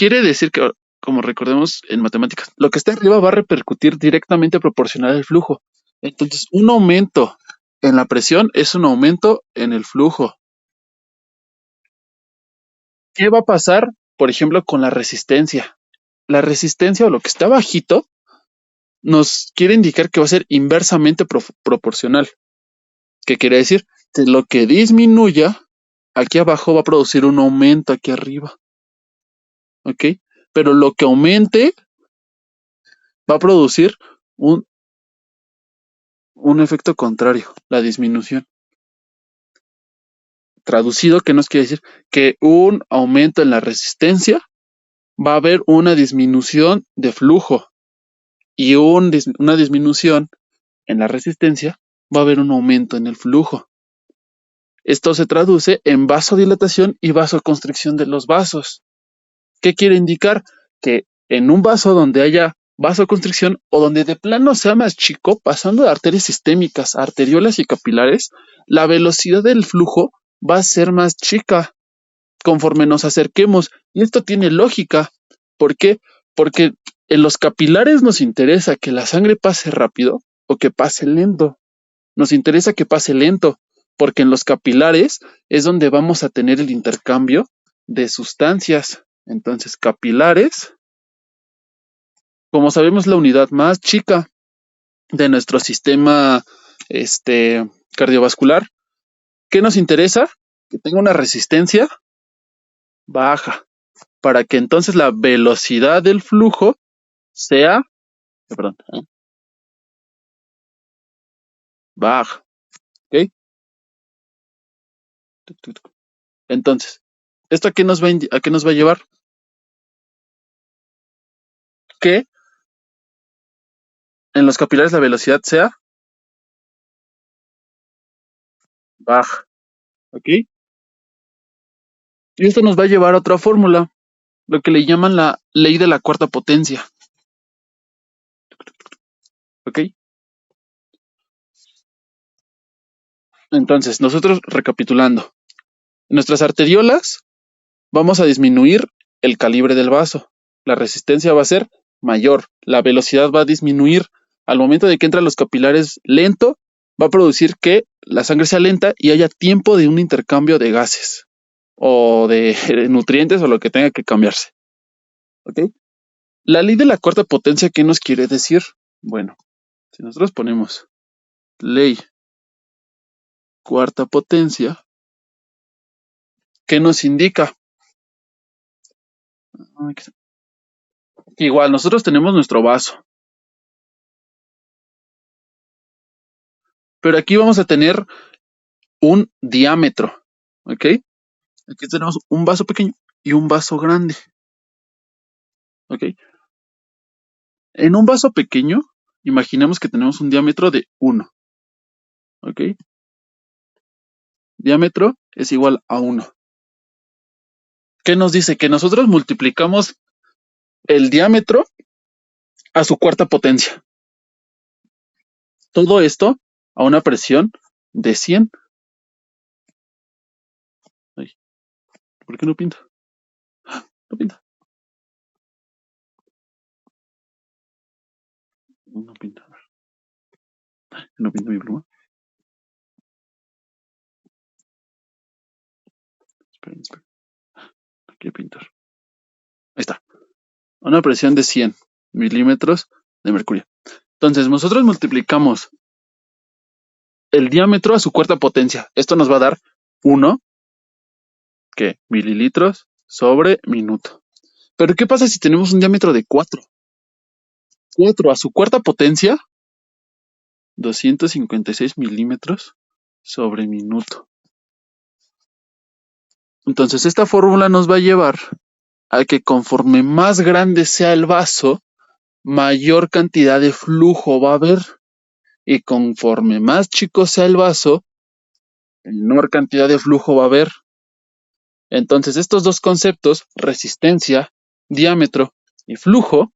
quiere decir que, como recordemos en matemáticas, lo que está arriba va a repercutir directamente proporcional al flujo. Entonces, un aumento en la presión es un aumento en el flujo. ¿Qué va a pasar, por ejemplo, con la resistencia? La resistencia o lo que está bajito nos quiere indicar que va a ser inversamente proporcional. ¿Qué quiere decir? Que lo que disminuya aquí abajo va a producir un aumento aquí arriba. ¿Ok? Pero lo que aumente va a producir un efecto contrario, la disminución. Traducido, ¿qué nos quiere decir? Que un aumento en la resistencia va a haber una disminución de flujo y una disminución en la resistencia va a haber un aumento en el flujo. Esto se traduce en vasodilatación y vasoconstricción de los vasos. ¿Qué quiere indicar? Que en un vaso donde haya vasoconstricción o donde de plano sea más chico, pasando de arterias sistémicas, arteriolas y capilares, la velocidad del flujo va a ser más chica conforme nos acerquemos. Y esto tiene lógica. ¿Por qué? Porque en los capilares nos interesa que la sangre pase rápido o que pase lento. Nos interesa que pase lento, porque en los capilares es donde vamos a tener el intercambio de sustancias. Entonces, capilares, como sabemos, la unidad más chica de nuestro sistema cardiovascular. ¿Qué nos interesa? Que tenga una resistencia baja, para que entonces la velocidad del flujo sea, perdón, baja. ¿Ok? Entonces, ¿esto a qué nos va a qué nos va a llevar? Que en los capilares la velocidad sea baja. ¿Ok? Y esto nos va a llevar a otra fórmula, lo que le llaman la ley de la cuarta potencia. ¿Ok? Entonces, nosotros recapitulando, en nuestras arteriolas vamos a disminuir el calibre del vaso. La resistencia va a ser mayor, la velocidad va a disminuir. Al momento de que entran los capilares lento, va a producir que la sangre sea lenta y haya tiempo de un intercambio de gases o de nutrientes o lo que tenga que cambiarse. ¿Ok? La ley de la cuarta potencia, ¿qué nos quiere decir? Bueno, si nosotros ponemos ley cuarta potencia, ¿qué nos indica? Igual, nosotros tenemos nuestro vaso, pero aquí vamos a tener un diámetro, ¿ok? Aquí tenemos un vaso pequeño y un vaso grande, ¿ok? En un vaso pequeño, imaginemos que tenemos un diámetro de 1, ¿ok? Diámetro es igual a 1. ¿Qué nos dice? Que nosotros multiplicamos el diámetro a su cuarta potencia. Todo esto a una presión de 100. Ay, ¿por qué no pinta? No pinta. No pinta. No pinta mi pluma. Esperen. Aquí pintar. Ahí está. A una presión de 100 milímetros de mercurio. Entonces, nosotros multiplicamos el diámetro a su cuarta potencia. Esto nos va a dar 1, ¿qué? Mililitros sobre minuto. Pero ¿qué pasa si tenemos un diámetro de 4? 4 a su cuarta potencia, 256 milímetros sobre minuto. Entonces, esta fórmula nos va a llevar a que conforme más grande sea el vaso, mayor cantidad de flujo va a haber. Y conforme más chico sea el vaso, menor cantidad de flujo va a haber. Entonces, estos dos conceptos, resistencia, diámetro y flujo,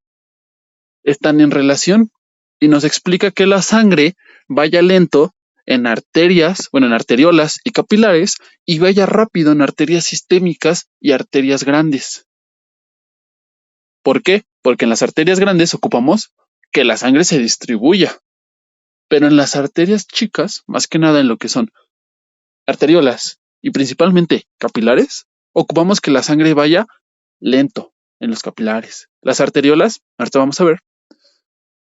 están en relación y nos explica que la sangre vaya lento en arterias, bueno, en arteriolas y capilares y vaya rápido en arterias sistémicas y arterias grandes. ¿Por qué? Porque en las arterias grandes ocupamos que la sangre se distribuya, pero en las arterias chicas, más que nada en lo que son arteriolas y principalmente capilares, ocupamos que la sangre vaya lento en los capilares. Las arteriolas, ahorita vamos a ver,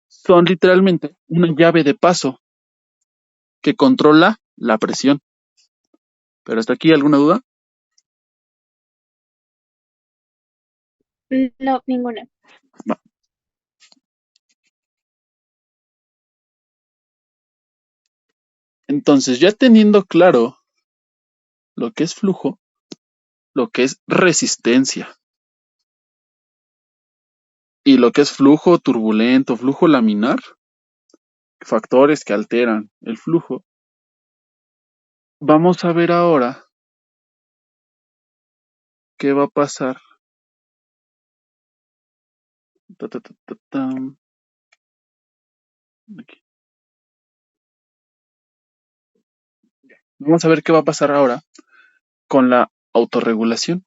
son literalmente una llave de paso que controla la presión. ¿Pero hasta aquí alguna duda? No, ninguna. Va. Entonces, ya teniendo claro lo que es flujo, lo que es resistencia y lo que es flujo turbulento, flujo laminar, factores que alteran el flujo, vamos a ver ahora qué va a pasar. Ta, ta, ta, ta, tam. Aquí. Vamos a ver qué va a pasar ahora con la autorregulación,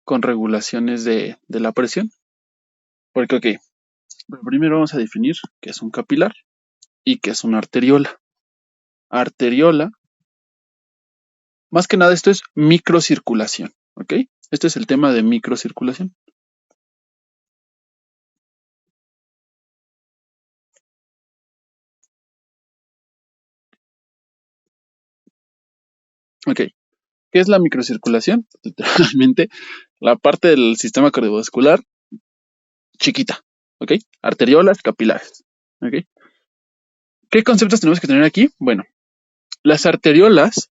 con regulaciones de la presión. Porque, ok, primero vamos a definir qué es un capilar y qué es una arteriola. Arteriola, más que nada esto es microcirculación, ¿ok? Este es el tema de microcirculación. Ok, ¿qué es la microcirculación? Literalmente la parte del sistema cardiovascular chiquita, ¿ok? Arteriolas, capilares, ¿ok? ¿Qué conceptos tenemos que tener aquí? Bueno, las arteriolas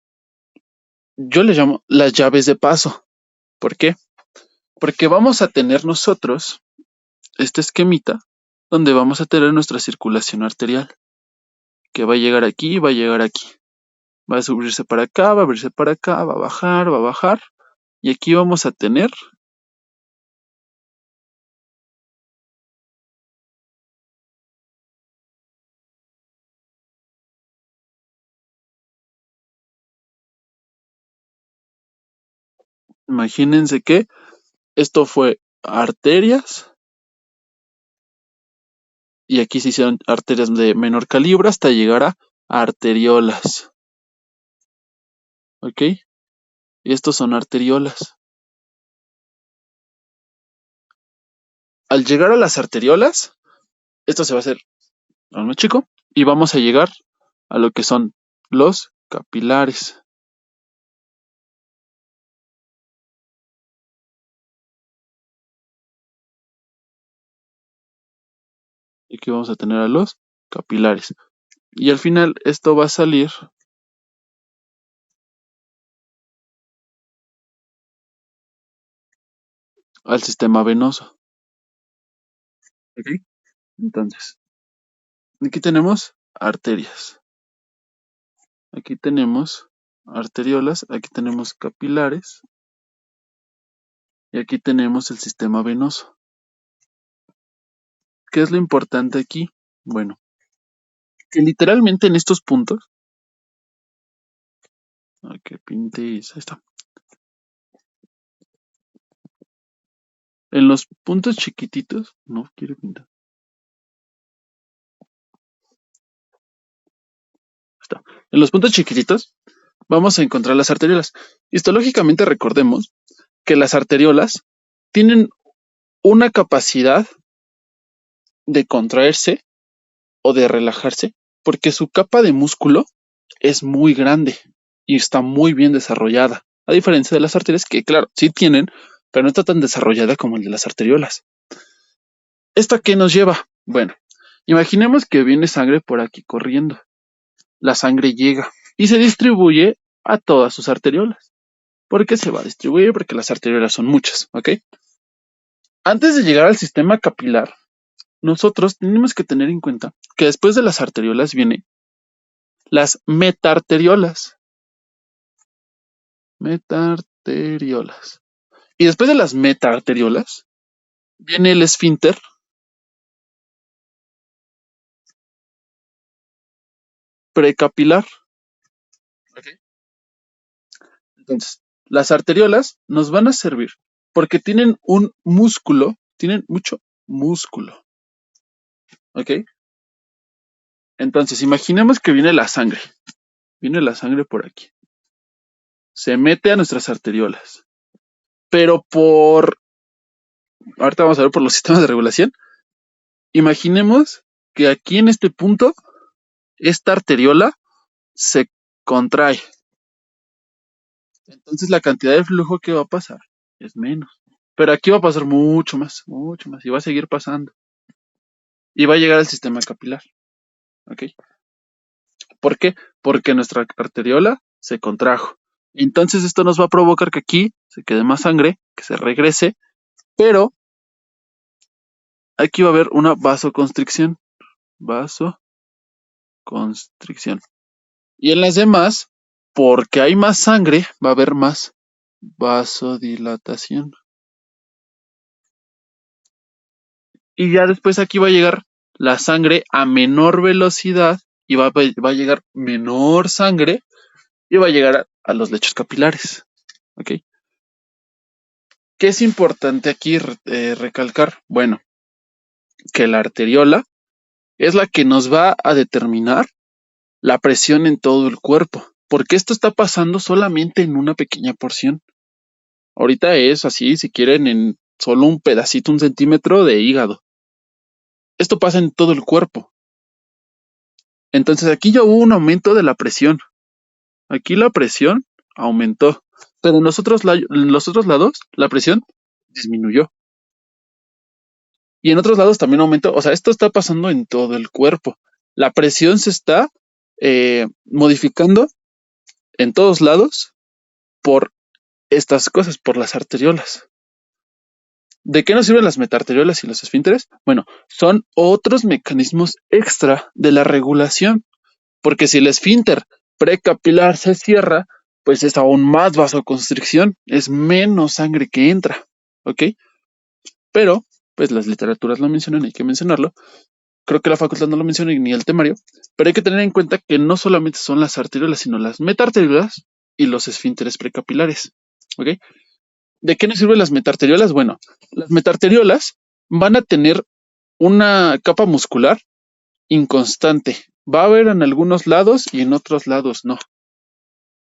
yo les llamo las llaves de paso. ¿Por qué? Porque vamos a tener nosotros este esquemita donde vamos a tener nuestra circulación arterial, que va a llegar aquí, va a llegar aquí. Va a subirse para acá, va a abrirse para acá, va a bajar, va a bajar. Y aquí vamos a tener imagínense que esto fue arterias y aquí se hicieron arterias de menor calibre hasta llegar a arteriolas. ¿Ok? Y estos son arteriolas. Al llegar a las arteriolas, esto se va a hacer aún más chico y vamos a llegar a lo que son los capilares. Y aquí vamos a tener a los capilares. Y al final esto va a salir al sistema venoso. ¿Ok? Entonces, aquí tenemos arterias. Aquí tenemos arteriolas, aquí tenemos capilares y aquí tenemos el sistema venoso. ¿Qué es lo importante aquí? Bueno, que literalmente en estos puntos, aquí pintes, ahí está. En los puntos chiquititos, no quiero pintar. Está. En los puntos chiquititos vamos a encontrar las arteriolas. Histológicamente recordemos que las arteriolas tienen una capacidad de contraerse o de relajarse porque su capa de músculo es muy grande y está muy bien desarrollada, a diferencia de las arterias que, claro, sí tienen, pero no está tan desarrollada como el de las arteriolas. ¿Esto a qué nos lleva? Bueno, imaginemos que viene sangre por aquí corriendo. La sangre llega y se distribuye a todas sus arteriolas. ¿Por qué se va a distribuir? Porque las arteriolas son muchas, ¿ok? Antes de llegar al sistema capilar, nosotros tenemos que tener en cuenta que después de las arteriolas vienen las metarteriolas. Metarteriolas. Y después de las metarteriolas viene el esfínter precapilar. ¿Ok? Entonces, las arteriolas nos van a servir porque tienen un músculo tienen mucho músculo. ¿Ok? Entonces, imaginemos que viene la sangre. Viene la sangre por aquí. Se mete a nuestras arteriolas. Pero ahorita vamos a ver por los sistemas de regulación. Imaginemos que aquí en este punto, esta arteriola se contrae. Entonces la cantidad de flujo que va a pasar es menos. Pero aquí va a pasar mucho más, y va a seguir pasando. Y va a llegar al sistema capilar. ¿Ok? ¿Por qué? Porque nuestra arteriola se contrajo. Entonces esto nos va a provocar que aquí se quede más sangre, que se regrese, pero aquí va a haber una vasoconstricción. Vasoconstricción. Y en las demás, porque hay más sangre, va a haber más vasodilatación. Y ya después aquí va a llegar la sangre a menor velocidad y va a llegar menor sangre y va a llegar a los lechos capilares. ¿Ok? ¿Qué es importante aquí recalcar? Bueno, que la arteriola es la que nos va a determinar la presión en todo el cuerpo, porque esto está pasando solamente en una pequeña porción. Ahorita es así, si quieren, en solo un pedacito, un centímetro de hígado. Esto pasa en todo el cuerpo. Entonces aquí ya hubo un aumento de la presión. Aquí la presión aumentó, pero en los otros lados la presión disminuyó. Y en otros lados también aumentó. O sea, esto está pasando en todo el cuerpo. La presión se está modificando en todos lados por estas cosas, por las arteriolas. ¿De qué nos sirven las metarteriolas y los esfínteres? Bueno, son otros mecanismos extra de la regulación, porque si el esfínter precapilar se cierra, pues es aún más vasoconstricción, es menos sangre que entra, ¿ok? Pero, pues las literaturas lo mencionan, hay que mencionarlo. Creo que la facultad no lo menciona ni el temario, pero hay que tener en cuenta que no solamente son las arteriolas, sino las metarteriolas y los esfínteres precapilares, ¿ok? ¿De qué nos sirven las metarteriolas? Bueno, las metarteriolas van a tener una capa muscular inconstante. Va a haber en algunos lados y en otros lados no. O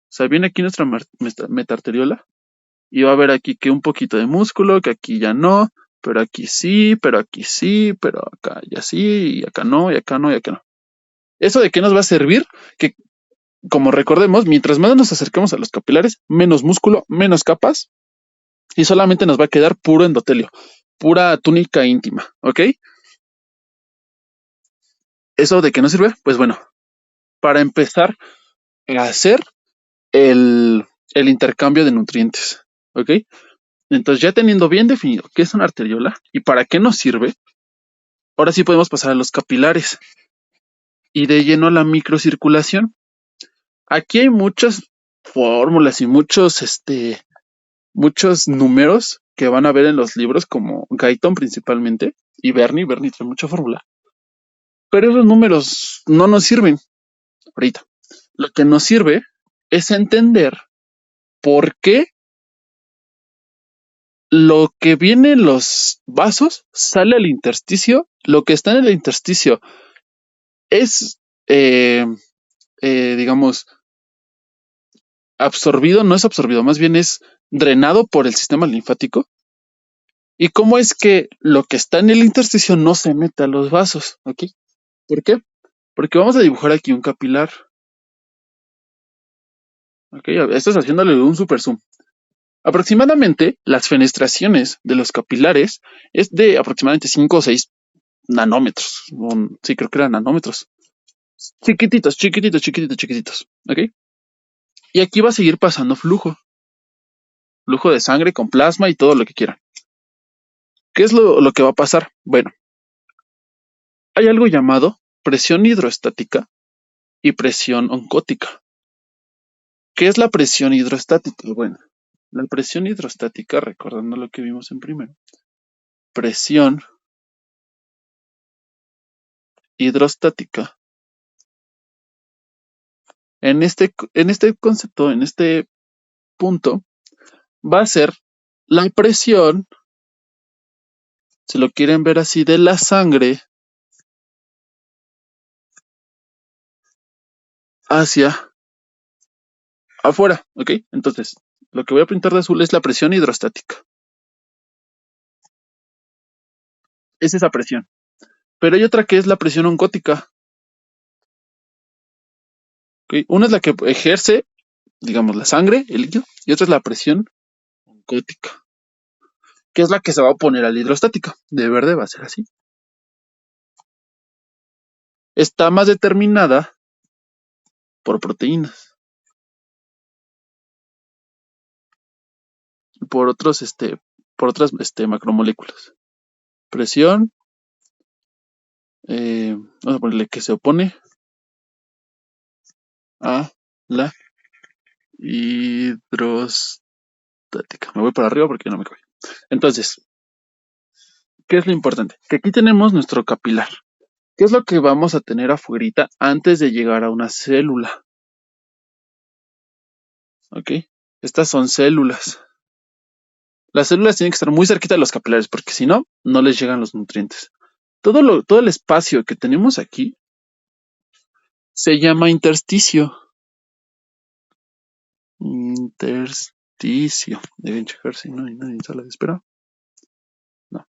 sea, viene aquí nuestra metarteriola y va a haber aquí que un poquito de músculo, que aquí ya no, pero aquí sí, pero aquí sí, pero acá ya sí, y acá no, y acá no, y acá no. ¿Eso de qué nos va a servir? Que, como recordemos, mientras más nos acerquemos a los capilares, menos músculo, menos capas, y solamente nos va a quedar puro endotelio, pura túnica íntima, ¿ok? ¿Eso de qué nos sirve? Pues bueno, para empezar a hacer el intercambio de nutrientes, ¿ok? Entonces, ya teniendo bien definido qué es una arteriola y para qué nos sirve, ahora sí podemos pasar a los capilares y de lleno a la microcirculación. Aquí hay muchas fórmulas y muchos números que van a ver en los libros, como Guyton principalmente, y Bernie trae mucha fórmula. Pero esos números no nos sirven ahorita. Lo que nos sirve es entender por qué lo que viene en los vasos sale al intersticio, lo que está en el intersticio es, digamos, absorbido, no es absorbido, más bien es drenado por el sistema linfático. ¿Y cómo es que lo que está en el intersticio no se mete a los vasos? ¿Ok? ¿Por qué? Porque vamos a dibujar aquí un capilar. ¿Ok? Esto es haciéndole un super zoom. Aproximadamente las fenestraciones de los capilares es de aproximadamente 5 o 6 nanómetros. Sí, creo que eran nanómetros. Chiquititos, chiquititos, chiquititos, chiquititos. ¿Ok? Y aquí va a seguir pasando flujo. Flujo de sangre con plasma y todo lo que quieran. ¿Qué es lo que va a pasar? Bueno, hay algo llamado presión hidroestática y presión oncótica. ¿Qué es la presión hidroestática? Bueno, la presión hidroestática, recordando lo que vimos en primero, presión hidrostática. En este concepto, en este punto, va a ser la presión Si lo quieren ver así, de la sangre hacia afuera, ¿ok? Entonces, lo que voy a pintar de azul es la presión hidrostática. Es esa presión. Pero hay otra que es la presión oncótica, ¿ok? Una es la que ejerce, digamos, la sangre, el líquido, y otra es la presión oncótica, que es la que se va a oponer a la hidrostática. De verde va a ser así. Está más determinada por proteínas, por otros, por otras macromoléculas. Presión, vamos a ponerle que se opone a la hidrostática. Me voy para arriba porque no me cabe. Entonces, ¿qué es lo importante? Que aquí tenemos nuestro capilar. ¿Qué es lo que vamos a tener afuera antes de llegar a una célula? ¿Ok? Estas son células. Las células tienen que estar muy cerquita de los capilares porque si no, no les llegan los nutrientes. Todo el espacio que tenemos aquí se llama intersticio. Intersticio. Deben checar si no hay nadie en sala de espera. No.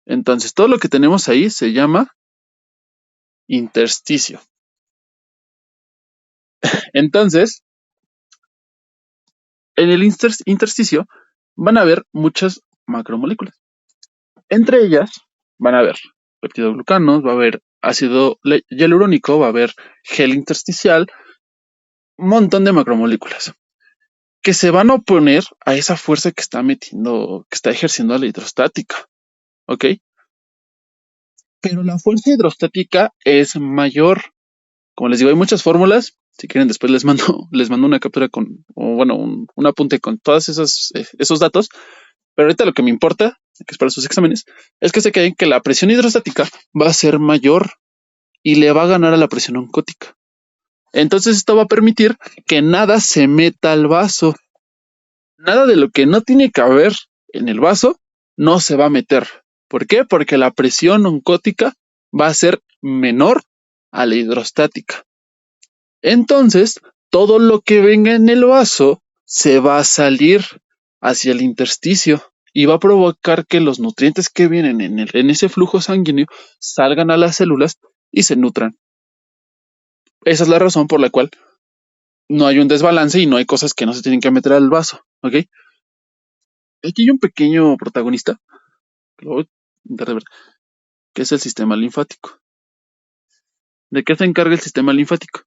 Entonces, todo lo que tenemos ahí se llama intersticio. Entonces, en el intersticio van a haber muchas macromoléculas. Entre ellas van a haber peptidoglucanos, va a haber ácido hialurónico, va a haber gel intersticial, un montón de macromoléculas que se van a oponer a esa fuerza que está metiendo, que está ejerciendo la hidrostática, ¿ok? Pero la fuerza hidrostática es mayor. Como les digo, hay muchas fórmulas. Si quieren, después les mando una captura con, o bueno, un apunte con todos esos datos. Pero ahorita lo que me importa, que es para sus exámenes, es que se queden que la presión hidrostática va a ser mayor y le va a ganar a la presión oncótica. Entonces esto va a permitir que nada se meta al vaso. Nada de lo que no tiene que haber en el vaso no se va a meter. ¿Por qué? Porque la presión oncótica va a ser menor a la hidrostática. Entonces, todo lo que venga en el vaso se va a salir hacia el intersticio y va a provocar que los nutrientes que vienen en ese flujo sanguíneo salgan a las células y se nutran. Esa es la razón por la cual no hay un desbalance y no hay cosas que no se tienen que meter al vaso, ¿ok? Aquí hay un pequeño protagonista, que lo voy a intentar ver, que es el sistema linfático. ¿De qué se encarga el sistema linfático?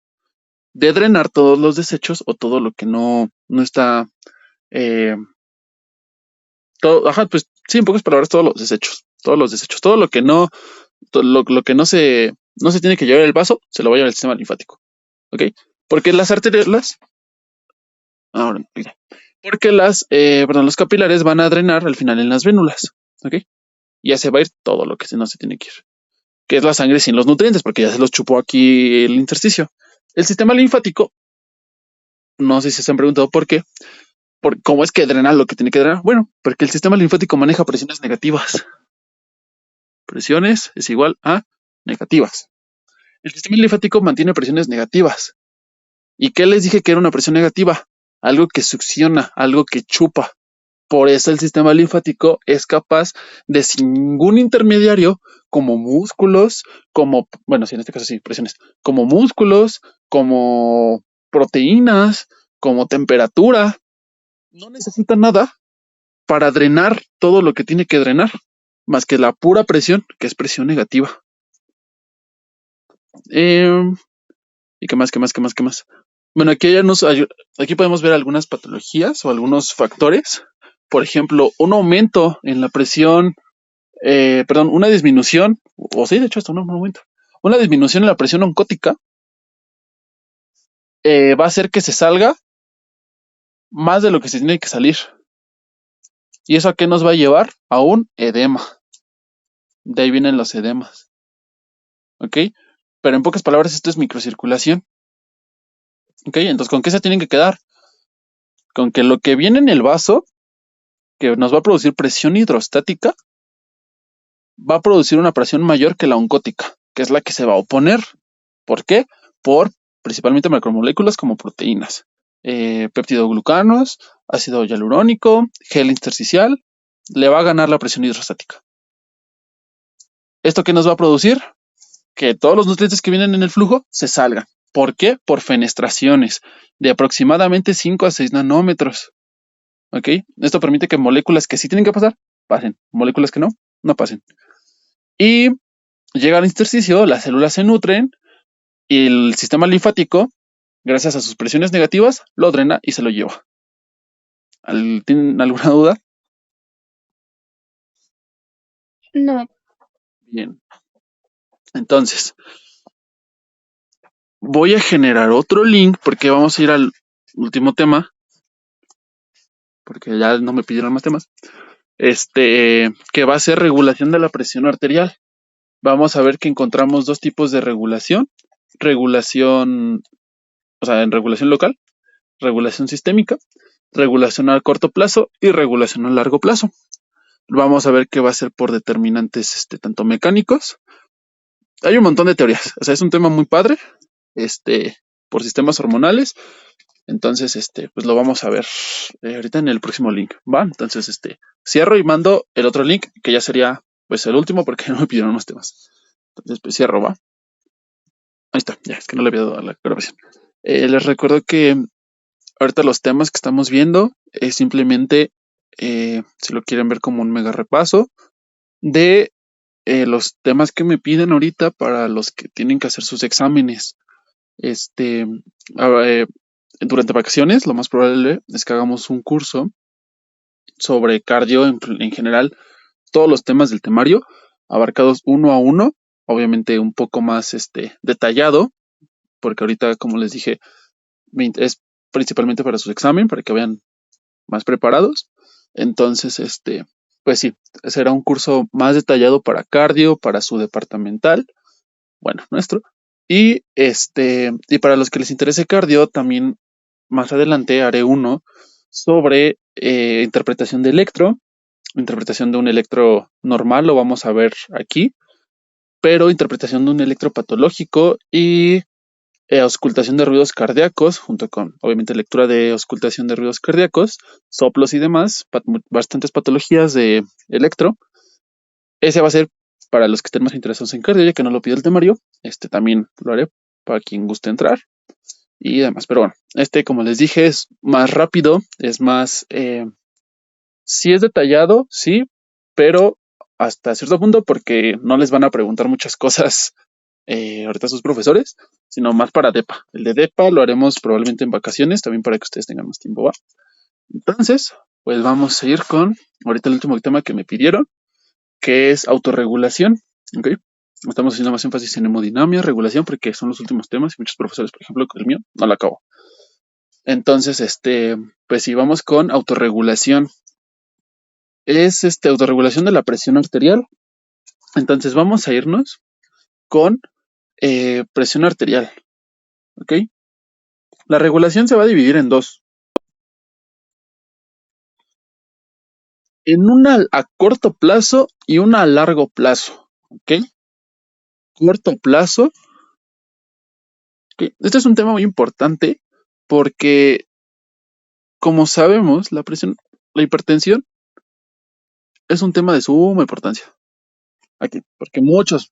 De drenar todos los desechos o todo lo que no está, pues sí, en pocas palabras, todos los desechos, todo lo que no, lo que no se tiene que llevar el vaso, se lo va a llevar el sistema linfático, ¿ok? Porque las arterias, ahora, mira, porque los capilares van a drenar al final en las vénulas, ¿ok? Y ya se va a ir todo lo que no se tiene que ir, que es la sangre sin los nutrientes, porque ya se los chupó aquí el intersticio. El sistema linfático, no sé si se han preguntado por qué, cómo es que drena lo que tiene que drenar. Bueno, porque el sistema linfático maneja presiones negativas. Presiones es igual a negativas. El sistema linfático mantiene presiones negativas. ¿Y qué les dije que era una presión negativa? Algo que succiona, algo que chupa. Por eso el sistema linfático es capaz de, sin ningún intermediario, como músculos, bueno, sí, en este caso sí, presiones, como músculos, como proteínas, como temperatura, no necesita nada para drenar todo lo que tiene que drenar, más que la pura presión, que es presión negativa. ¿Y qué más, qué más, qué más, qué más? Bueno, aquí podemos ver algunas patologías o algunos factores. Por ejemplo, un aumento en la presión, una disminución, o sí, de hecho, hasta un aumento. Una disminución en la presión oncótica va a hacer que se salga más de lo que se tiene que salir. ¿Y eso a qué nos va a llevar? A un edema. De ahí vienen los edemas. ¿Ok? Pero en pocas palabras, esto es microcirculación. ¿Ok? Entonces, ¿con qué se tienen que quedar? Con que lo que viene en el vaso, que nos va a producir presión hidrostática, va a producir una presión mayor que la oncótica, que es la que se va a oponer. ¿Por qué? Por principalmente macromoléculas como proteínas, peptidoglucanos, ácido hialurónico, gel intersticial, le va a ganar la presión hidrostática. ¿Esto qué nos va a producir? Que todos los nutrientes que vienen en el flujo se salgan. ¿Por qué? Por fenestraciones de aproximadamente 5 a 6 nanómetros. ¿Ok? Esto permite que moléculas que sí tienen que pasar, pasen. Moléculas que no, no pasen. Y llega al intersticio, las células se nutren y el sistema linfático, gracias a sus presiones negativas, lo drena y se lo lleva. ¿Tienen alguna duda? No. Bien. Entonces, voy a generar otro link porque vamos a ir al último tema, porque ya no me pidieron más temas. Que va a ser regulación de la presión arterial. Vamos a ver que encontramos dos tipos de regulación. Regulación, o sea, en regulación local, regulación sistémica, regulación a corto plazo y regulación a largo plazo. Vamos a ver que va a ser por determinantes tanto mecánicos. Hay un montón de teorías. O sea, es un tema muy padre. Por sistemas hormonales. Entonces, pues lo vamos a ver ahorita en el próximo link, ¿va? Entonces, cierro y mando el otro link, que ya sería, pues, el último, porque no me pidieron más temas. Entonces, pues, cierro, ¿va? Ahí está, ya, es que no le había dado a la grabación. Les recuerdo que ahorita los temas que estamos viendo es simplemente, si lo quieren ver como un mega repaso, de los temas que me piden ahorita para los que tienen que hacer sus exámenes. Este, eh, durante vacaciones, lo más probable es que hagamos un curso sobre cardio en general, todos los temas del temario, abarcados uno a uno, obviamente un poco más detallado, porque ahorita, como les dije, es principalmente para su examen, para que vayan más preparados. Entonces, pues sí, será un curso más detallado para cardio, para su departamental, bueno, nuestro. Y para los que les interese cardio, también más adelante haré uno sobre interpretación de electro, interpretación de un electro normal, lo vamos a ver aquí, pero interpretación de un electro patológico y auscultación de ruidos cardíacos, junto con, obviamente, lectura de auscultación de ruidos cardíacos, soplos y demás, bastantes patologías de electro. Ese va a ser para los que estén más interesados en cardio, ya que no lo pide el temario. También lo haré para quien guste entrar y demás. Pero bueno, como les dije, es más rápido, es más, sí es detallado, sí, pero hasta cierto punto porque no les van a preguntar muchas cosas ahorita a sus profesores, sino más para DEPA. El de DEPA lo haremos probablemente en vacaciones, también para que ustedes tengan más tiempo, ¿va? Entonces, pues vamos a ir con ahorita el último tema que me pidieron, que es autorregulación. ¿Ok? Estamos haciendo más énfasis en hemodinamia, regulación, porque son los últimos temas y muchos profesores, por ejemplo, que el mío, no lo acabo. Entonces, pues si vamos con autorregulación, es autorregulación de la presión arterial. Entonces vamos a irnos con presión arterial. ¿Ok? La regulación se va a dividir en dos. En una a corto plazo y una a largo plazo. ¿Ok? Corto plazo. ¿Ok? Este es un tema muy importante porque, como sabemos, la hipertensión es un tema de suma importancia. Aquí, porque muchos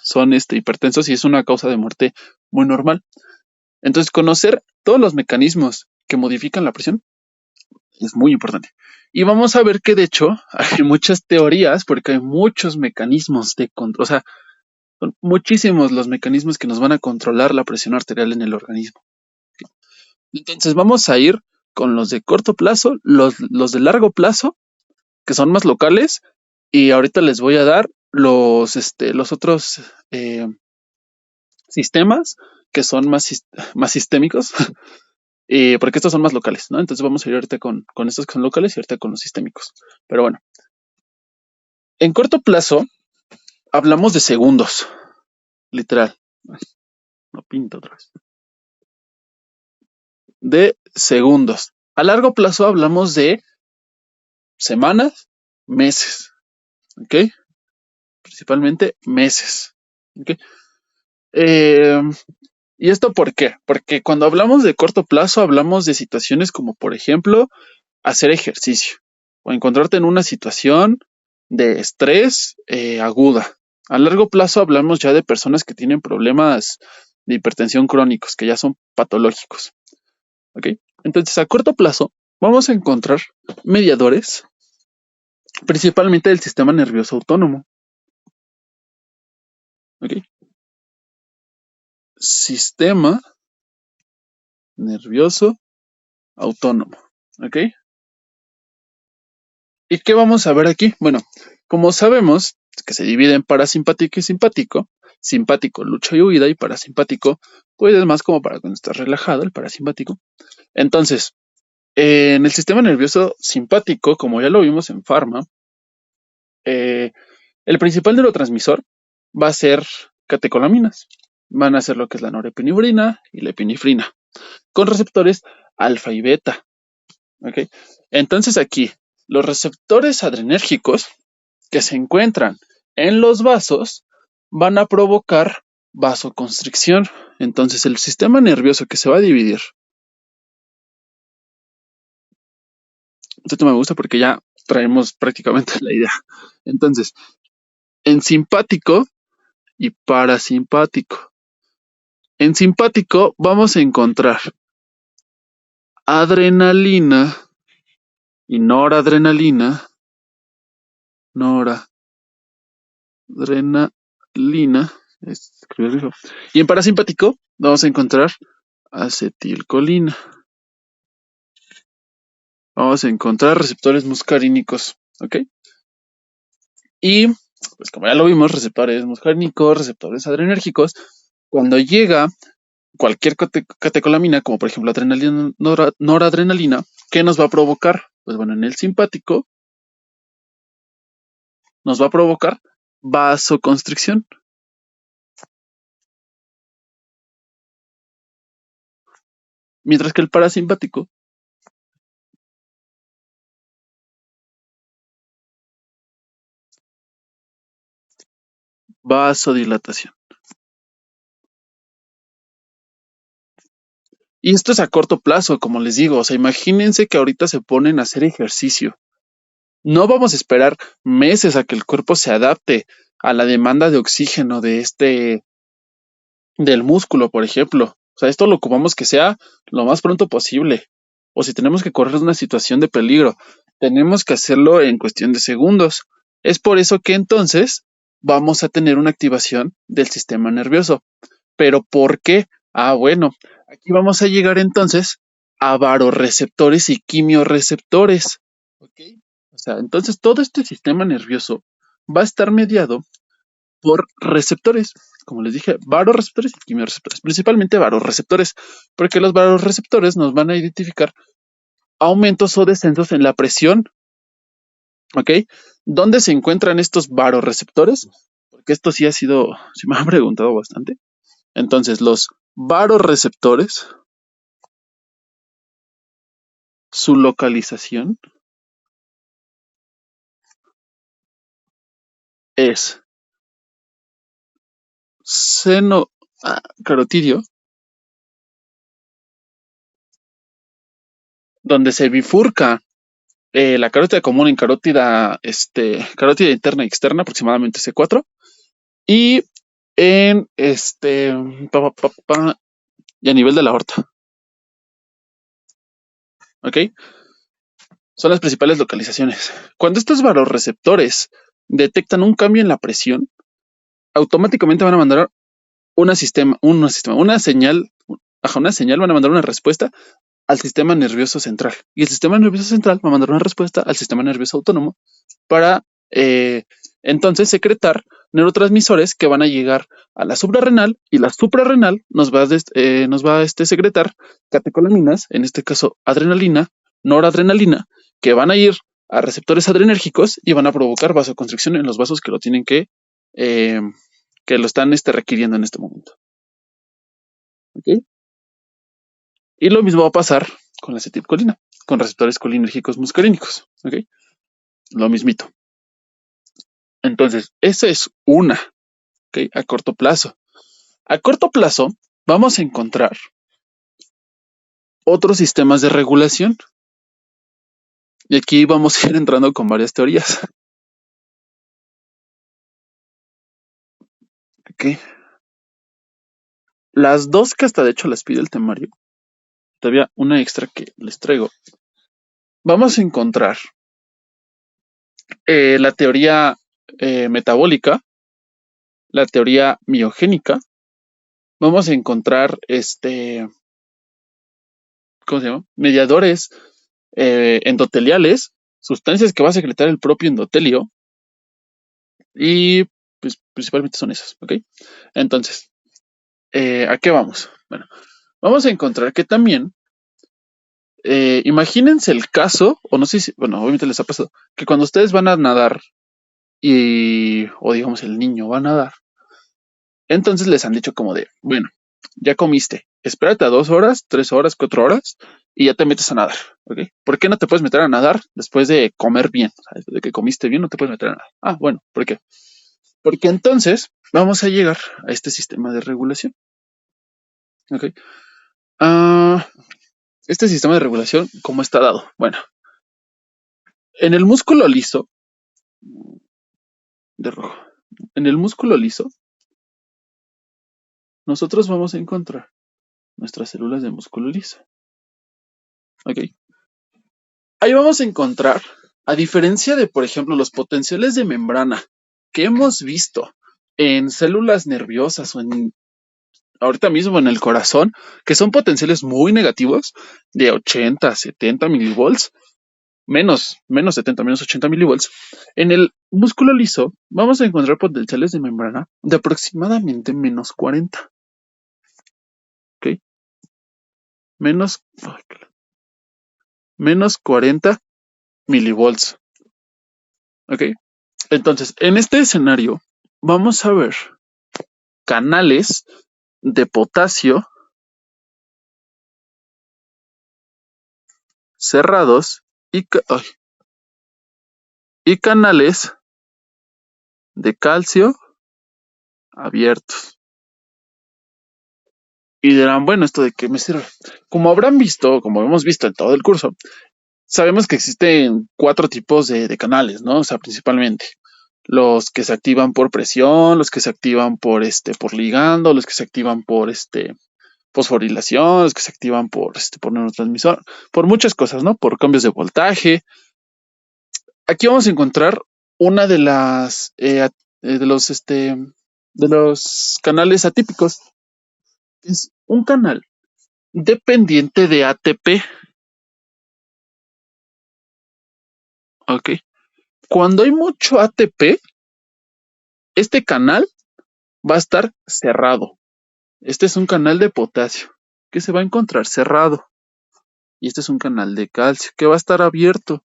son hipertensos y es una causa de muerte muy normal. Entonces, conocer todos los mecanismos que modifican la presión es muy importante. Y vamos a ver que de hecho hay muchas teorías porque hay muchos mecanismos de control, o sea, son muchísimos los mecanismos que nos van a controlar la presión arterial en el organismo. Entonces vamos a ir con los de corto plazo, los de largo plazo, que son más locales, y ahorita les voy a dar los otros sistemas que son más sistémicos, porque estos son más locales, ¿no? Entonces vamos a ir ahorita con estos que son locales y ahorita con los sistémicos. Pero bueno, en corto plazo hablamos de segundos, literal. No pinto otra vez. De segundos. A largo plazo hablamos de semanas, meses, ¿ok? principalmente meses. ¿Ok? ¿Y esto por qué? Porque cuando hablamos de corto plazo, hablamos de situaciones como, por ejemplo, hacer ejercicio o encontrarte en una situación de estrés aguda. A largo plazo hablamos ya de personas que tienen problemas de hipertensión crónicos, que ya son patológicos. ¿Ok? Entonces, a corto plazo, vamos a encontrar mediadores, principalmente del sistema nervioso autónomo. ¿Ok? Sistema nervioso autónomo. ¿Ok? ¿Y qué vamos a ver aquí? Bueno, como sabemos que se divide en parasimpático y simpático, simpático, lucha y huida, y parasimpático, pues es más como para cuando estás relajado, el parasimpático. Entonces, en el sistema nervioso simpático, como ya lo vimos en Pharma, el principal neurotransmisor va a ser catecolaminas. Van a ser lo que es la norepinefrina y la epinefrina, con receptores alfa y beta. ¿Ok? Entonces aquí, los receptores adrenérgicos que se encuentran en los vasos van a provocar vasoconstricción. Entonces el sistema nervioso que se va a dividir, esto me gusta porque ya traemos prácticamente la idea. Entonces, en simpático y parasimpático. En simpático vamos a encontrar adrenalina y noradrenalina. Noradrenalina. Y en parasimpático vamos a encontrar acetilcolina. Vamos a encontrar receptores muscarínicos. ¿Ok? Y, pues como ya lo vimos, receptores muscarínicos, receptores adrenérgicos. Cuando llega cualquier catecolamina, como por ejemplo adrenalina, noradrenalina, ¿qué nos va a provocar? Pues bueno, en el simpático nos va a provocar vasoconstricción. Mientras que el parasimpático vasodilatación. Y esto es a corto plazo, como les digo. O sea, imagínense que ahorita se ponen a hacer ejercicio. No vamos a esperar meses a que el cuerpo se adapte a la demanda de oxígeno del músculo, por ejemplo. O sea, esto lo ocupamos que sea lo más pronto posible. O si tenemos que correr una situación de peligro, tenemos que hacerlo en cuestión de segundos. Es por eso que entonces vamos a tener una activación del sistema nervioso. ¿Pero por qué? Ah, bueno, aquí vamos a llegar entonces a varoreceptores y quimiorreceptores. ¿Ok? O sea, entonces todo este sistema nervioso va a estar mediado por receptores, como les dije, varoreceptores y quimiorreceptores, principalmente varoreceptores, porque los varoreceptores nos van a identificar aumentos o descensos en la presión. ¿Ok? ¿Dónde se encuentran estos varoreceptores? Porque esto sí sí me han preguntado bastante. Entonces, los varoreceptores, su localización es seno carotidio, donde se bifurca la carótida común en carótida interna y externa, aproximadamente C4, y en y a nivel de la aorta. ¿Ok? Son las principales localizaciones. Cuando estos varoreceptores detectan un cambio en la presión, automáticamente van a mandar una señal, van a mandar una respuesta al sistema nervioso central. Y el sistema nervioso central va a mandar una respuesta al sistema nervioso autónomo para entonces secretar neurotransmisores que van a llegar a la suprarrenal, y la suprarrenal nos va a secretar catecolaminas, en este caso adrenalina, noradrenalina, que van a ir a receptores adrenérgicos y van a provocar vasoconstricción en los vasos que lo tienen eh, que lo están requiriendo en este momento. ¿Okay? Y lo mismo va a pasar con la acetilcolina, con receptores colinérgicos muscarínicos. ¿Okay? Lo mismito. Entonces, esa es una, ¿ok? A corto plazo. A corto plazo, vamos a encontrar otros sistemas de regulación. Y aquí vamos a ir entrando con varias teorías. ¿Ok? Las dos que hasta de hecho las pide el temario, todavía una extra que les traigo. Vamos a encontrar la teoría metabólica, la teoría miogénica. Vamos a encontrar ¿cómo se llama? Mediadores endoteliales, sustancias que va a secretar el propio endotelio. Y pues principalmente son esas, ¿ok? Entonces, ¿a qué vamos? Bueno, vamos a encontrar que también, imagínense el caso, o no sé si, bueno, obviamente les ha pasado, que cuando ustedes van a nadar o digamos el niño va a nadar, entonces les han dicho como de, bueno, ya comiste, espérate a 2 horas, 3 horas, 4 horas y ya te metes a nadar, ¿ok? ¿Por qué no te puedes meter a nadar después de comer bien? ¿Sabes? De que comiste bien, no te puedes meter a nadar. Ah, bueno, ¿por qué? Porque entonces vamos a llegar a este sistema de regulación, ¿ok? Ah, este sistema de regulación, ¿cómo está dado? Bueno, en el músculo liso, de rojo, en el músculo liso, nosotros vamos a encontrar nuestras células de músculo liso, ¿ok? Ahí vamos a encontrar, a diferencia de, por ejemplo, los potenciales de membrana que hemos visto en células nerviosas o en ahorita mismo en el corazón, que son potenciales muy negativos de 80, 70 milivolts, menos 70, menos 80 milivolts. En el músculo liso vamos a encontrar potenciales de membrana de aproximadamente menos 40. ¿Ok? Menos, menos 40 milivolts. ¿Ok? Entonces, en este escenario, vamos a ver canales de potasio cerrados y canales de calcio abiertos. Y dirán, bueno, ¿esto de qué me sirve? Como habrán visto, como hemos visto en todo el curso, sabemos que existen 4 tipos de canales, ¿no? O sea, principalmente los que se activan por presión, los que se activan por ligando, los que se activan por fosforilación, los que se activan por neurotransmisor, por muchas cosas, ¿no? Por cambios de voltaje. Aquí vamos a encontrar una de las de los canales atípicos. Es un canal dependiente de ATP. Ok. Cuando hay mucho ATP, este canal va a estar cerrado. Este es un canal de potasio que se va a encontrar cerrado. Y este es un canal de calcio que va a estar abierto.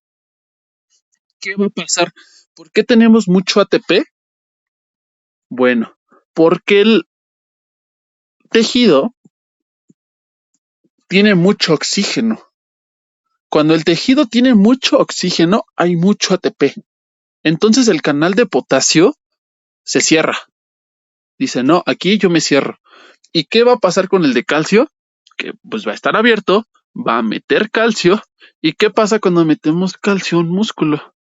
¿Qué va a pasar? ¿Por qué tenemos mucho ATP? Bueno, porque el tejido tiene mucho oxígeno. Cuando el tejido tiene mucho oxígeno, hay mucho ATP. Entonces el canal de potasio se cierra. Dice, no, aquí yo me cierro. ¿Y qué va a pasar con el de calcio? Que pues va a estar abierto, va a meter calcio. ¿Y qué pasa cuando metemos calcio a un músculo?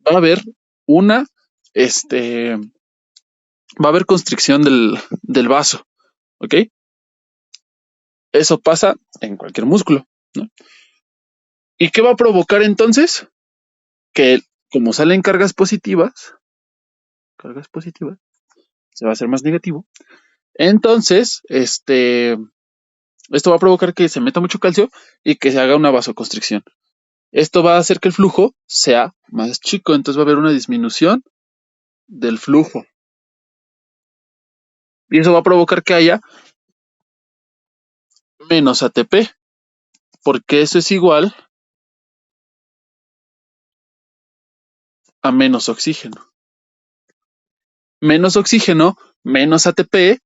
Va a haber una, va a haber constricción del vaso, ¿ok? Eso pasa en cualquier músculo, ¿no? ¿Y qué va a provocar entonces? Que como salen cargas positivas, se va a hacer más negativo. Entonces, esto va a provocar que se meta mucho calcio y que se haga una vasoconstricción. Esto va a hacer que el flujo sea más chico, entonces va a haber una disminución del flujo. Y eso va a provocar que haya menos ATP, porque eso es igual a menos oxígeno. Menos oxígeno, menos ATP,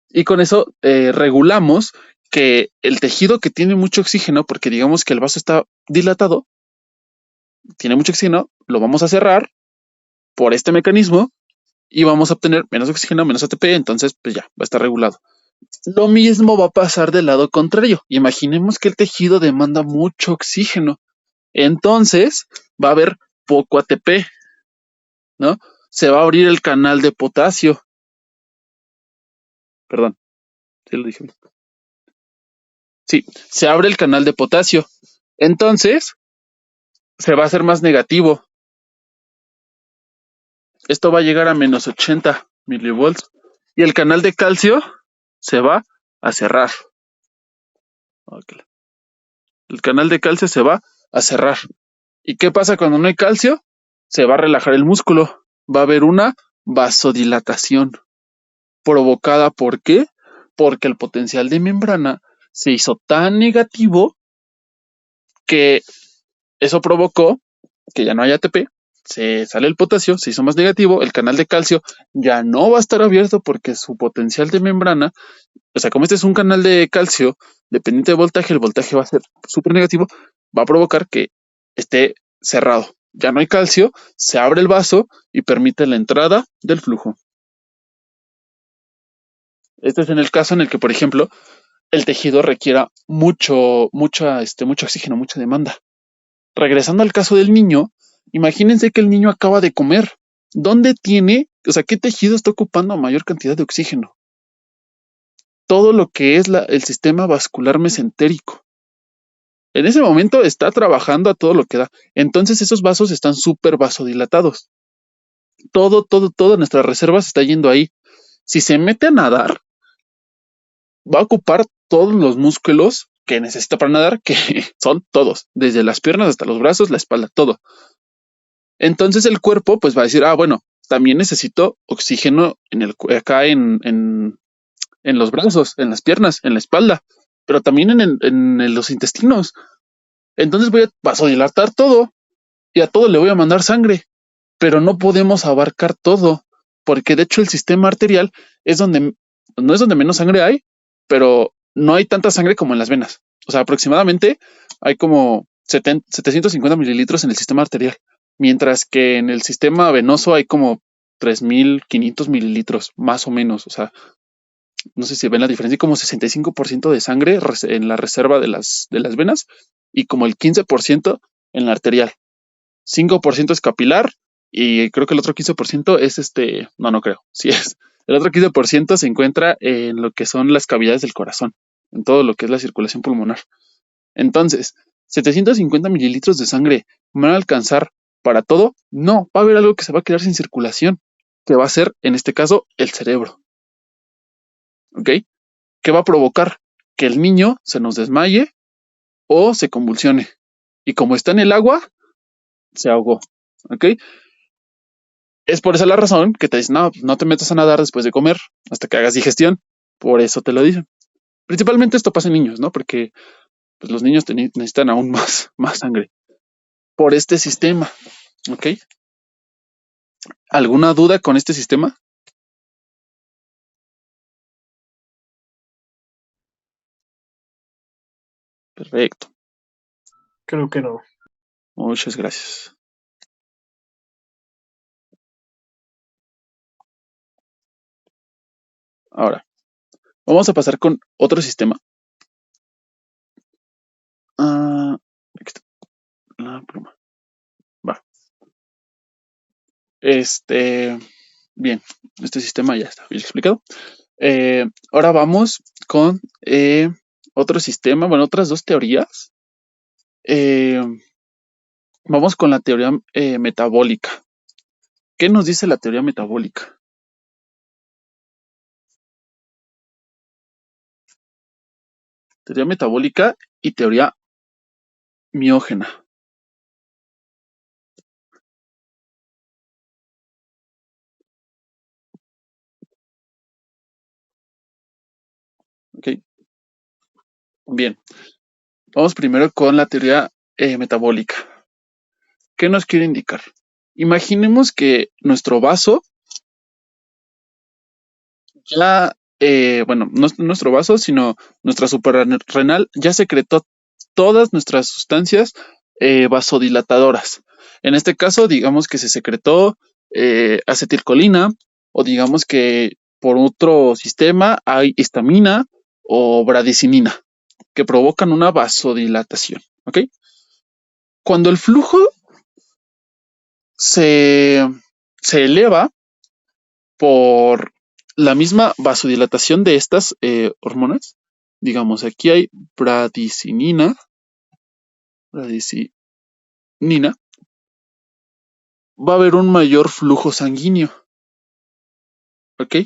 y con eso regulamos que el tejido que tiene mucho oxígeno, porque digamos que el vaso está dilatado, tiene mucho oxígeno, lo vamos a cerrar por este mecanismo y vamos a obtener menos oxígeno, menos ATP, entonces pues ya, va a estar regulado. Lo mismo va a pasar del lado contrario. Imaginemos que el tejido demanda mucho oxígeno, entonces va a haber poco ATP, ¿no? Se va a abrir el canal de potasio. Perdón, ¿sí lo dije? Sí, se abre el canal de potasio. Entonces, se va a hacer más negativo. Esto va a llegar a menos 80 milivolts. Y el canal de calcio se va a cerrar. Okay. El canal de calcio se va a cerrar. ¿Y qué pasa cuando no hay calcio? Se va a relajar el músculo. Va a haber una vasodilatación. ¿Provocada por qué? Porque el potencial de membrana se hizo tan negativo que eso provocó que ya no haya ATP, se sale el potasio, se hizo más negativo, el canal de calcio ya no va a estar abierto porque su potencial de membrana, o sea, como este es un canal de calcio dependiente de voltaje, el voltaje va a ser súper negativo, va a provocar que esté cerrado. Ya no hay calcio, se abre el vaso y permite la entrada del flujo. Este es en el caso en el que, por ejemplo, el tejido requiera mucho oxígeno, mucha demanda. Regresando al caso del niño, imagínense que el niño acaba de comer. ¿Dónde tiene, o sea, qué tejido está ocupando mayor cantidad de oxígeno? Todo lo que es el sistema vascular mesentérico. En ese momento está trabajando a todo lo que da. Entonces esos vasos están súper vasodilatados. Toda nuestra reserva se está yendo ahí. Si se mete a nadar, va a ocupar todos los músculos que necesita para nadar, que son todos, desde las piernas hasta los brazos, la espalda, todo. Entonces el cuerpo pues va a decir, bueno, también necesito oxígeno acá en los brazos, en las piernas, en la espalda, pero también en los intestinos. Entonces voy a vasodilatar todo y a todo le voy a mandar sangre, pero no podemos abarcar todo, porque de hecho el sistema arterial es donde, no es donde menos sangre hay, pero no hay tanta sangre como en las venas. O sea, aproximadamente hay como 750 mililitros en el sistema arterial, mientras que en el sistema venoso hay como 3.500 mililitros, más o menos. O sea, no sé si ven la diferencia, hay como 65% de sangre en la reserva de las venas y como el 15% en la arterial. 5% es capilar y creo que el otro 15% es no creo, sí es. El otro 15% se encuentra en lo que son las cavidades del corazón, en todo lo que es la circulación pulmonar. Entonces, 750 mililitros de sangre van a alcanzar para todo. No, va a haber algo que se va a quedar sin circulación, que va a ser, en este caso, el cerebro. ¿Ok? ¿Qué va a provocar? Que el niño se nos desmaye o se convulsione. Y como está en el agua, se ahogó. ¿Ok? Es por esa la razón que te dicen, no te metas a nadar después de comer hasta que hagas digestión. Por eso te lo dicen. Principalmente esto pasa en niños, ¿no? Porque pues, los niños necesitan aún más sangre por este sistema. ¿Ok? ¿Alguna duda con este sistema? Perfecto. Creo que no. Muchas gracias. Ahora, vamos a pasar con otro sistema. Aquí está la pluma. Va. Bien, este sistema ya está bien explicado. Ahora vamos con otro sistema, bueno, otras dos teorías. Vamos con la teoría metabólica. ¿Qué nos dice la teoría metabólica? Teoría metabólica y teoría miógena. Ok. Bien. Vamos primero con la teoría metabólica. ¿Qué nos quiere indicar? Imaginemos que nuestro vaso ya, bueno, no es nuestro vaso, sino nuestra suprarrenal ya secretó todas nuestras sustancias vasodilatadoras. En este caso, digamos que se secretó acetilcolina, o digamos que por otro sistema hay histamina o bradicinina, que provocan una vasodilatación, ¿ok? Cuando el flujo se, se eleva por la misma vasodilatación de estas hormonas, digamos, aquí hay bradicinina, va a haber un mayor flujo sanguíneo, ¿ok?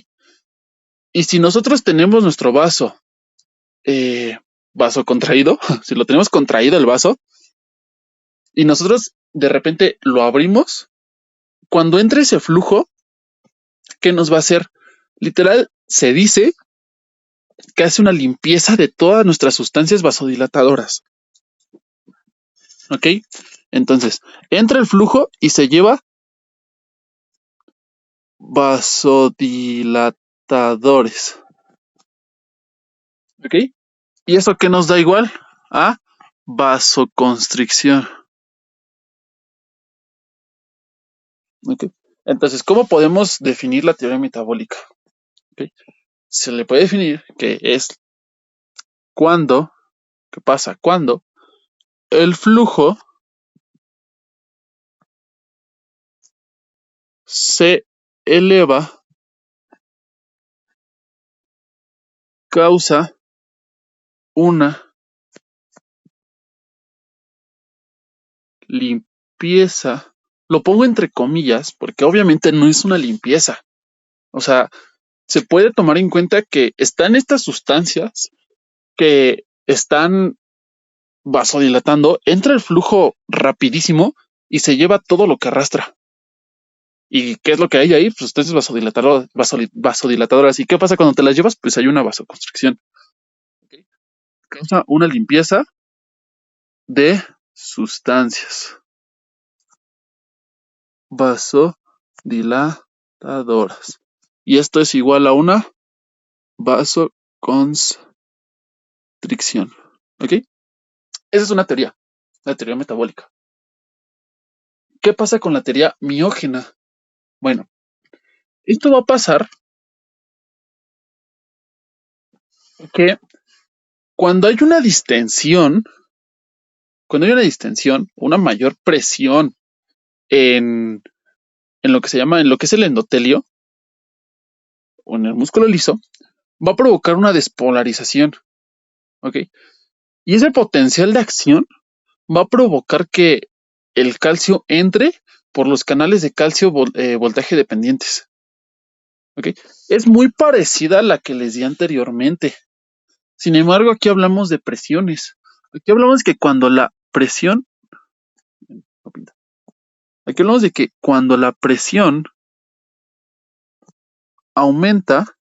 Y si nosotros tenemos nuestro vaso contraído, si lo tenemos contraído el vaso, y nosotros de repente lo abrimos, cuando entre ese flujo, ¿qué nos va a hacer? Literal, se dice que hace una limpieza de todas nuestras sustancias vasodilatadoras, ¿ok? Entonces, entra el flujo y se lleva vasodilatadores, ¿ok? ¿Y eso qué nos da igual? A vasoconstricción. ¿Ok? Entonces, ¿cómo podemos definir la teoría metabólica? ¿Ok? Se le puede definir que es cuando, ¿qué pasa? Cuando el flujo se eleva, causa una limpieza. Lo pongo entre comillas porque obviamente no es una limpieza. O sea, se puede tomar en cuenta que están estas sustancias que están vasodilatando, entra el flujo rapidísimo y se lleva todo lo que arrastra. ¿Y qué es lo que hay ahí? Pues sustancias vasodilatadoras. ¿Y qué pasa cuando te las llevas? Pues hay una vasoconstricción. ¿Okay? Causa una limpieza de sustancias vasodilatadoras. Y esto es igual a una vasoconstricción. ¿Ok? Esa es una teoría, la teoría metabólica. ¿Qué pasa con la teoría miógena? Bueno, esto va a pasar que cuando hay una distensión, una mayor presión en, en lo que se llama, en lo que es el endotelio o en el músculo liso, va a provocar una despolarización, ¿ok? Y ese potencial de acción va a provocar que el calcio entre por los canales de calcio voltaje dependientes, ¿ok? Es muy parecida a la que les di anteriormente. Sin embargo, aquí hablamos de presiones. Aquí hablamos que cuando la presión, aquí hablamos de que cuando la presión aumenta,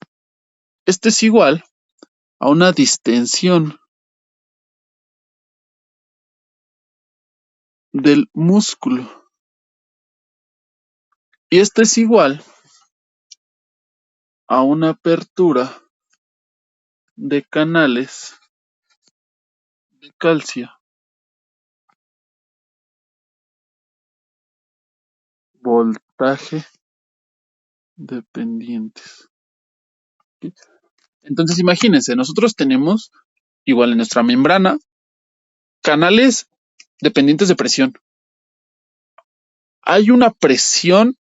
esto es igual a una distensión del músculo. Y esto es igual a una apertura de canales de calcio voltaje dependientes. ¿Sí? Entonces imagínense, nosotros tenemos igual en nuestra membrana canales dependientes de presión. Hay una presión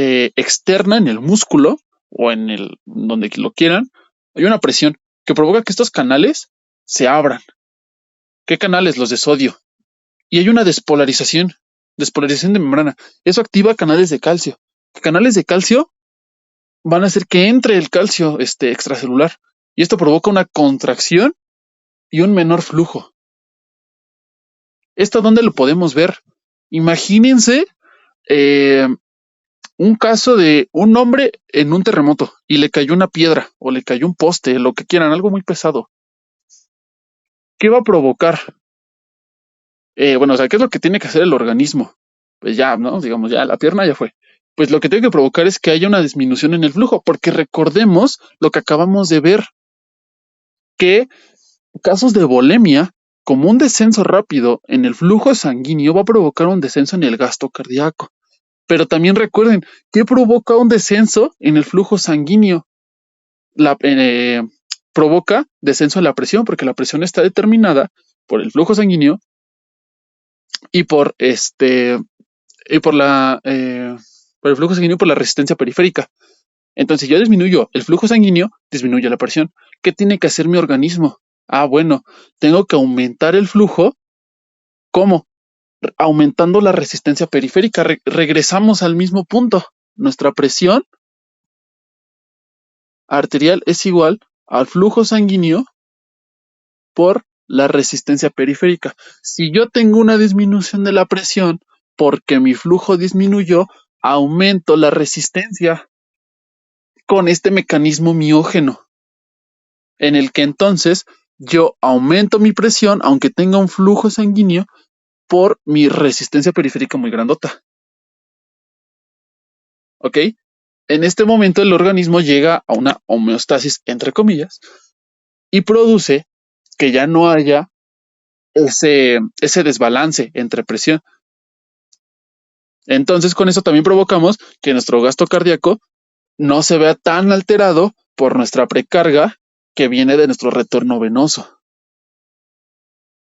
externa en el músculo o en el donde lo quieran, hay una presión que provoca que estos canales se abran. ¿Qué canales? Los de sodio. Y hay una despolarización de membrana. Eso activa canales de calcio. Canales de calcio van a hacer que entre el calcio extracelular. Y esto provoca una contracción y un menor flujo. ¿Esto dónde lo podemos ver? Imagínense un caso de un hombre en un terremoto y le cayó una piedra o le cayó un poste, lo que quieran, algo muy pesado. ¿Qué va a provocar? Bueno, o sea, ¿qué es lo que tiene que hacer el organismo? Pues ya, ¿no? Digamos, ya la pierna ya fue. Pues lo que tiene que provocar es que haya una disminución en el flujo, porque recordemos lo que acabamos de ver, que casos de volemia como un descenso rápido en el flujo sanguíneo va a provocar un descenso en el gasto cardíaco. Pero también recuerden, ¿qué provoca un descenso en el flujo sanguíneo? Provoca descenso de la presión, porque la presión está determinada por el flujo sanguíneo y por por el flujo sanguíneo y por la resistencia periférica. Entonces, si yo disminuyo el flujo sanguíneo, disminuye la presión. ¿Qué tiene que hacer mi organismo? Bueno, tengo que aumentar el flujo. ¿Cómo? Aumentando la resistencia periférica. Regresamos al mismo punto. Nuestra presión arterial es igual al flujo sanguíneo por la resistencia periférica. Si yo tengo una disminución de la presión porque mi flujo disminuyó, aumento la resistencia con este mecanismo miógeno, en el que entonces yo aumento mi presión aunque tenga un flujo sanguíneo por mi resistencia periférica muy grandota. ¿Ok? En este momento el organismo llega a una homeostasis, entre comillas, y produce que ya no haya ese desbalance entre presión. Entonces, con eso también provocamos que nuestro gasto cardíaco no se vea tan alterado por nuestra precarga que viene de nuestro retorno venoso.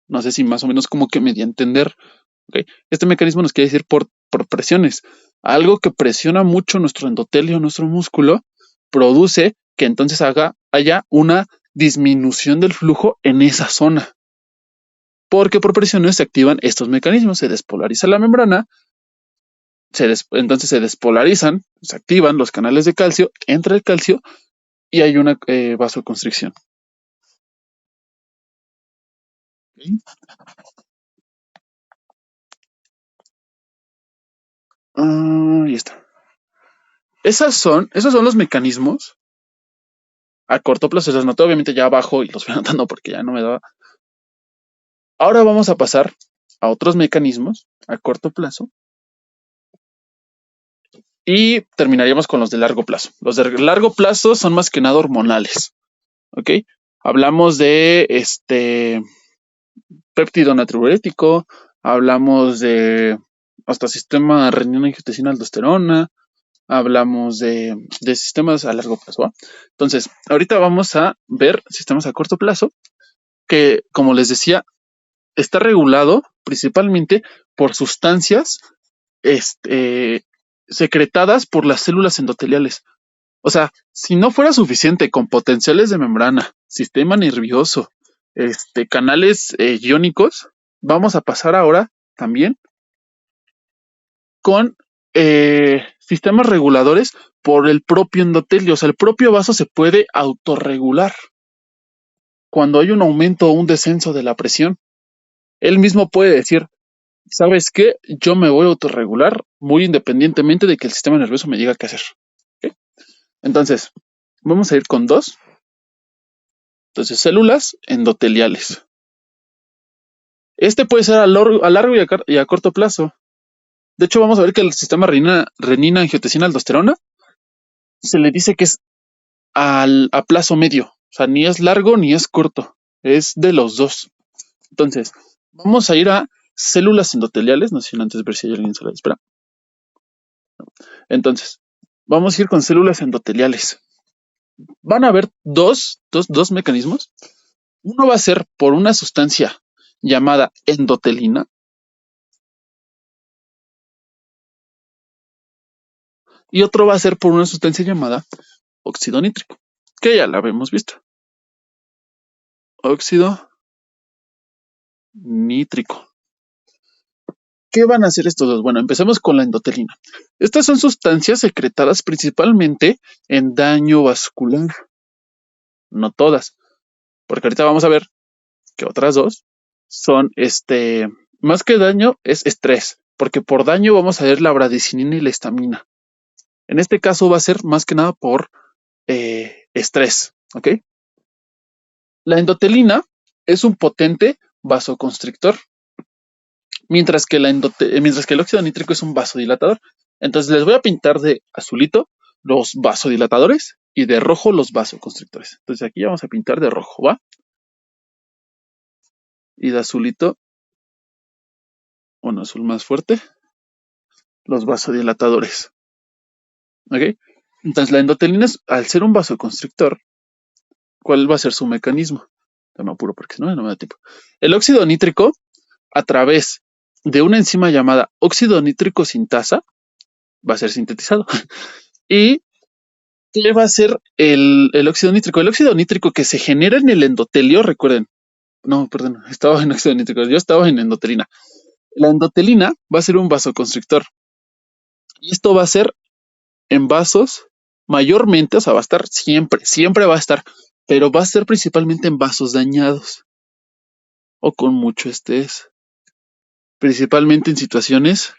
No sé si más o menos como que me di a entender. ¿Okay? Este mecanismo nos quiere decir por presiones. Algo que presiona mucho nuestro endotelio, nuestro músculo, produce que entonces haya una disminución del flujo en esa zona. Porque por presiones se activan estos mecanismos, se despolariza la membrana, entonces se despolarizan, se activan los canales de calcio, entra el calcio y hay una vasoconstricción. ¿Okay? Ahí está. Esos son los mecanismos a corto plazo. Los noté obviamente ya abajo y los voy anotando porque ya no me daba. Ahora vamos a pasar a otros mecanismos a corto plazo y terminaríamos con los de largo plazo. Los de largo plazo son más que nada hormonales. ¿Ok? Hablamos de péptido natriurético, hablamos de hasta sistema renina-angiotensina-aldosterona, hablamos de sistemas a largo plazo. ¿Va? Entonces, ahorita vamos a ver sistemas a corto plazo que, como les decía, está regulado principalmente por sustancias secretadas por las células endoteliales. O sea, si no fuera suficiente con potenciales de membrana, sistema nervioso, canales iónicos, vamos a pasar ahora también con sistemas reguladores por el propio endotelio. O sea, el propio vaso se puede autorregular cuando hay un aumento o un descenso de la presión. Él mismo puede decir, ¿sabes qué? Yo me voy a autorregular muy independientemente de que el sistema nervioso me diga qué hacer. ¿Okay? Entonces, vamos a ir con dos. Entonces, células endoteliales. Puede ser a largo y a corto plazo. De hecho, vamos a ver que el sistema renina-angiotensina-aldosterona se le dice que es a plazo medio. O sea, ni es largo ni es corto. Es de los dos. Entonces, vamos a ir a células endoteliales. No sé si antes ver si hay alguien en sala de espera. Entonces, vamos a ir con células endoteliales. Van a haber dos mecanismos. Uno va a ser por una sustancia llamada endotelina. Y otro va a ser por una sustancia llamada óxido nítrico, que ya la habíamos visto. Óxido nítrico. ¿Qué van a hacer estos dos? Bueno, empecemos con la endotelina. Estas son sustancias secretadas principalmente en daño vascular. No todas, porque ahorita vamos a ver que otras dos son, más que daño, es estrés, porque por daño vamos a ver la bradicinina y la histamina. En este caso va a ser más que nada por estrés, ¿ok? La endotelina es un potente vasoconstrictor, mientras que el óxido nítrico es un vasodilatador. Entonces les voy a pintar de azulito los vasodilatadores y de rojo los vasoconstrictores. Entonces aquí vamos a pintar de rojo, ¿va? Y de azulito, un azul más fuerte, los vasodilatadores. ¿Ok? Entonces la endotelina, al ser un vasoconstrictor, ¿cuál va a ser su mecanismo? Me apuro porque no me da tiempo. El óxido nítrico, a través de una enzima llamada óxido nítrico sintasa, va a ser sintetizado. ¿Y qué va a ser el óxido nítrico? El óxido nítrico que se genera en el endotelio, recuerden, no, perdón, estaba en óxido nítrico, yo estaba en endotelina. La endotelina va a ser un vasoconstrictor. Y esto va a ser en vasos mayormente, o sea, va a estar siempre va a estar, pero va a ser principalmente en vasos dañados o con mucho estrés, principalmente en situaciones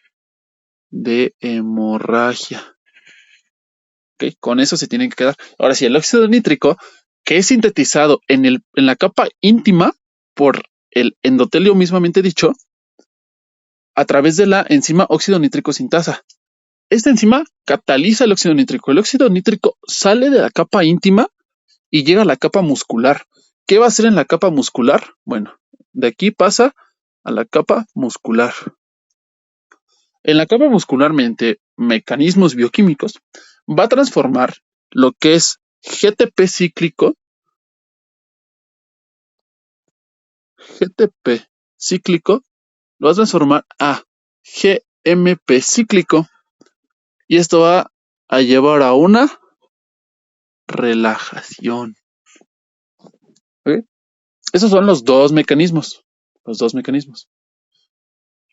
de hemorragia. ¿Ok? Con eso se tienen que quedar. Ahora sí, el óxido nítrico, que es sintetizado en la capa íntima por el endotelio mismamente dicho, a través de la enzima óxido nítrico sintasa. Esta enzima cataliza el óxido nítrico. El óxido nítrico sale de la capa íntima y llega a la capa muscular. ¿Qué va a hacer en la capa muscular? Bueno, de aquí pasa a la capa muscular. En la capa muscular, mediante mecanismos bioquímicos, va a transformar lo que es GTP cíclico, lo va a transformar a GMP cíclico y esto va a llevar a una relajación. ¿Okay? Esos son los dos mecanismos.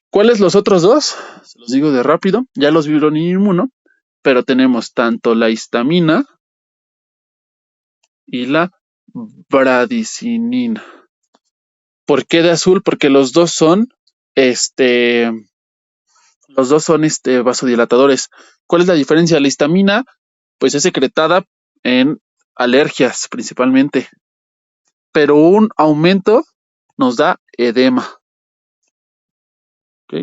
¿Cuáles los otros dos? Se los digo de rápido. Ya los vieron en inmuno, pero tenemos tanto la histamina y la bradicinina. ¿Por qué de azul? Porque los dos son vasodilatadores. ¿Cuál es la diferencia? La histamina, pues es secretada en alergias principalmente, pero un aumento nos da edema. ¿Ok?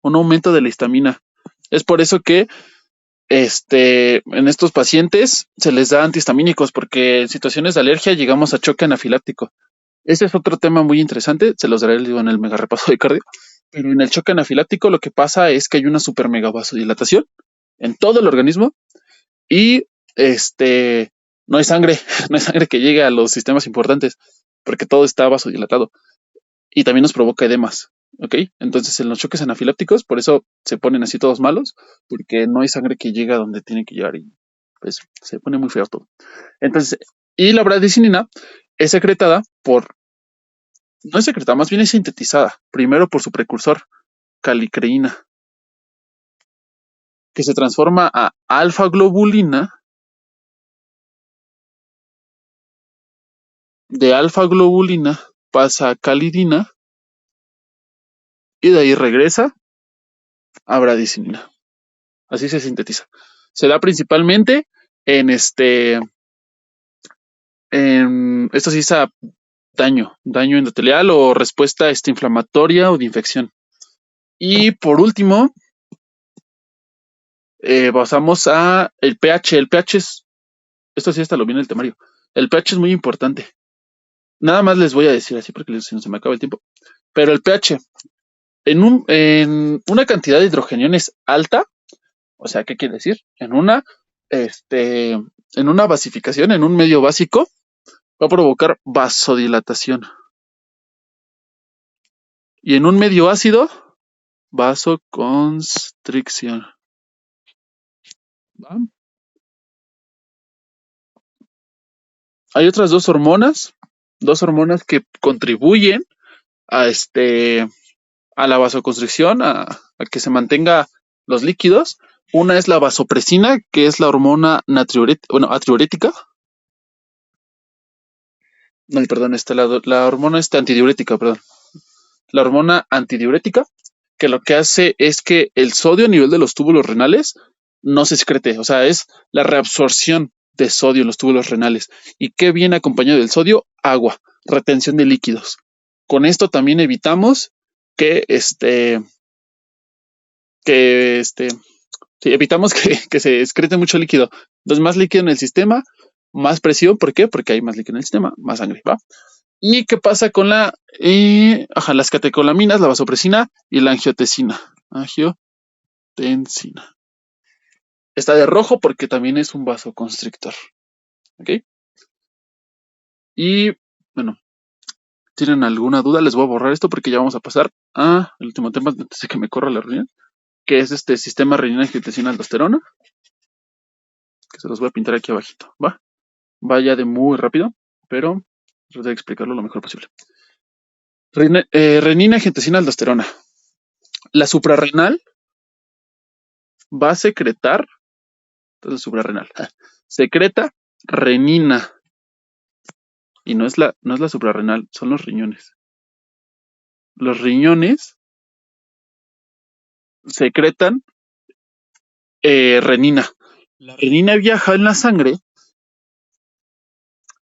Un aumento de la histamina. Es por eso que en estos pacientes se les da antihistamínicos, porque en situaciones de alergia llegamos a choque anafiláctico. Este es otro tema muy interesante, se los daré en el mega repaso de cardio. Pero en el choque anafiláctico lo que pasa es que hay una super mega vasodilatación en todo el organismo y no hay sangre, no hay sangre que llegue a los sistemas importantes porque todo está vasodilatado y también nos provoca edemas. ¿Ok? Entonces en los choques anafilácticos, por eso se ponen así todos malos, porque no hay sangre que llega donde tiene que llegar y pues se pone muy feo todo. Entonces, y la bradicinina es secretada no es secretada, más bien es sintetizada, primero por su precursor, calicreína, que se transforma a alfa-globulina, de alfa-globulina pasa a calidina y de ahí regresa a bradicinina. Así se sintetiza. Se da principalmente en esto sí es daño endotelial o respuesta inflamatoria o de infección. Y por último, pasamos a el pH. El pH esto sí hasta lo viene el temario. El pH es muy importante. Nada más les voy a decir así porque si no se me acaba el tiempo. Pero el pH en una cantidad de hidrogeniones alta, o sea, ¿qué quiere decir? En una basificación, en un medio básico, va a provocar vasodilatación. Y en un medio ácido, vasoconstricción. ¿Va? Hay otras dos hormonas que contribuyen a la vasoconstricción, a que se mantenga los líquidos. Una es la vasopresina, que es la hormona natriurética. No, perdón, la hormona antidiurética, perdón. La hormona antidiurética, que lo que hace es que el sodio a nivel de los túbulos renales no se excrete, o sea, es la reabsorción de sodio en los túbulos renales. ¿Y qué viene acompañado del sodio? Agua, retención de líquidos. Con esto también evitamos que evitamos que se excrete mucho líquido. Entonces, más líquido en el sistema, más presión. ¿Por qué? Porque hay más líquido en el sistema, más sangre, ¿va? ¿Y qué pasa con las catecolaminas, la vasopresina y la angiotensina? Angiotensina. Está de rojo porque también es un vasoconstrictor. ¿Ok? Y bueno, ¿tienen alguna duda? Les voy a borrar esto porque ya vamos a pasar al último tema antes de que me corra la reunión, que es este sistema renina angiotensina aldosterona, que se los voy a pintar aquí abajito. Vaya de muy rápido, pero trataré de explicarlo lo mejor posible. Renina angiotensina aldosterona. La suprarrenal va a secretar, entonces suprarrenal, secreta renina. Y no es la suprarrenal, son los riñones. Los riñones secretan renina. La renina viaja en la sangre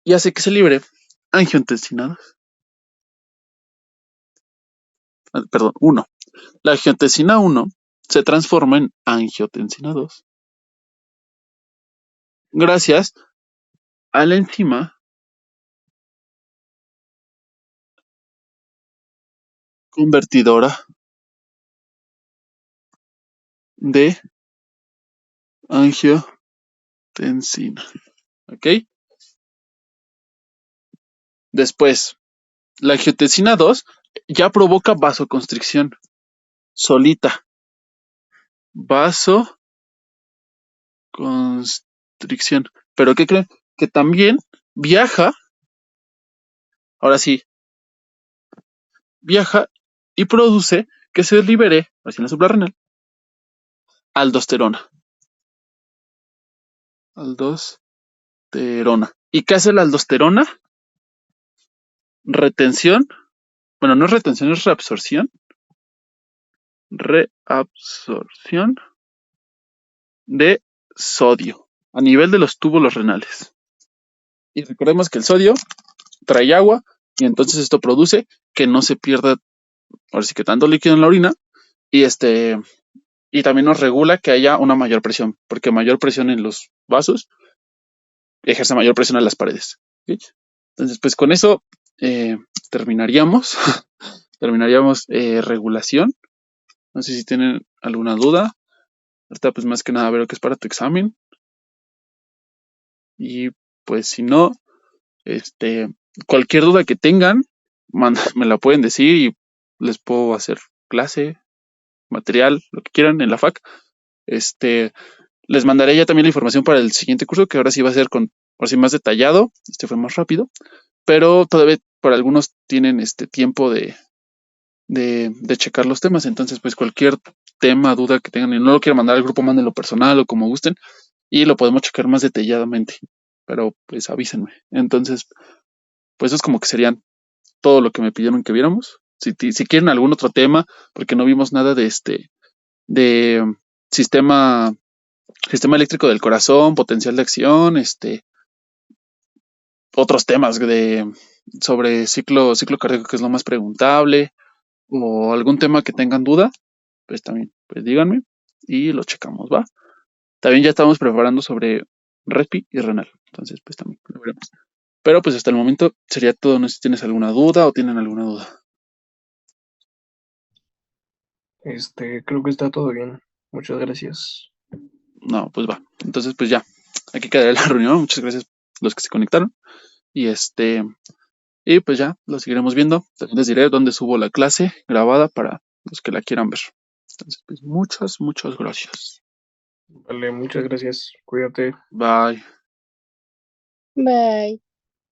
y hace que se libre angiotensina 2. Perdón, 1. La angiotensina 1 se transforma en angiotensina 2 gracias a la enzima convertidora de angiotensina. ¿Ok? Después, la angiotensina 2 ya provoca vasoconstricción solita. Vasoconstricción. ¿Pero qué creen? Que también viaja, ahora sí, viaja y produce que se libere, así en la suprarrenal, aldosterona. Aldosterona. ¿Y qué hace la aldosterona? Retención. Bueno, no es retención, es reabsorción. Reabsorción de sodio a nivel de los túbulos renales. Y recordemos que el sodio trae agua y entonces esto produce que no se pierda, ahora sí que tanto líquido en la orina y también nos regula que haya una mayor presión, porque mayor presión en los vasos ejerce mayor presión en las paredes. ¿Sí? Entonces, pues con eso terminaríamos. Terminaríamos regulación. No sé si tienen alguna duda. Ahorita, pues más que nada, ver lo que es para tu examen. Y pues si no, cualquier duda que tengan, me la pueden decir y les puedo hacer clase, material, lo que quieran en la FAC. Les mandaré ya también la información para el siguiente curso, que ahora sí va a ser por sí más detallado. Fue más rápido, pero todavía para algunos tienen tiempo de checar los temas. Entonces, pues cualquier tema, duda que tengan y no lo quieran mandar al grupo, mándenlo personal o como gusten y lo podemos checar más detalladamente. Pero pues avísenme. Entonces, pues eso es como que serían todo lo que me pidieron que viéramos. Si quieren algún otro tema, porque no vimos nada de sistema eléctrico del corazón, potencial de acción, otros temas sobre ciclo cardíaco, que es lo más preguntable, o algún tema que tengan duda, pues también, pues díganme y lo checamos, ¿va? También ya estamos preparando sobre respi y renal, entonces pues también lo veremos. Pero pues hasta el momento sería todo. No sé si tienes alguna duda o tienen alguna duda. Creo que está todo bien. Muchas gracias. No, pues va. Entonces pues ya, aquí quedará la reunión. Muchas gracias a los que se conectaron. Y y pues ya, lo seguiremos viendo. También les diré dónde subo la clase grabada para los que la quieran ver. Entonces, pues muchas gracias. Vale, muchas gracias. Cuídate. Bye. Bye.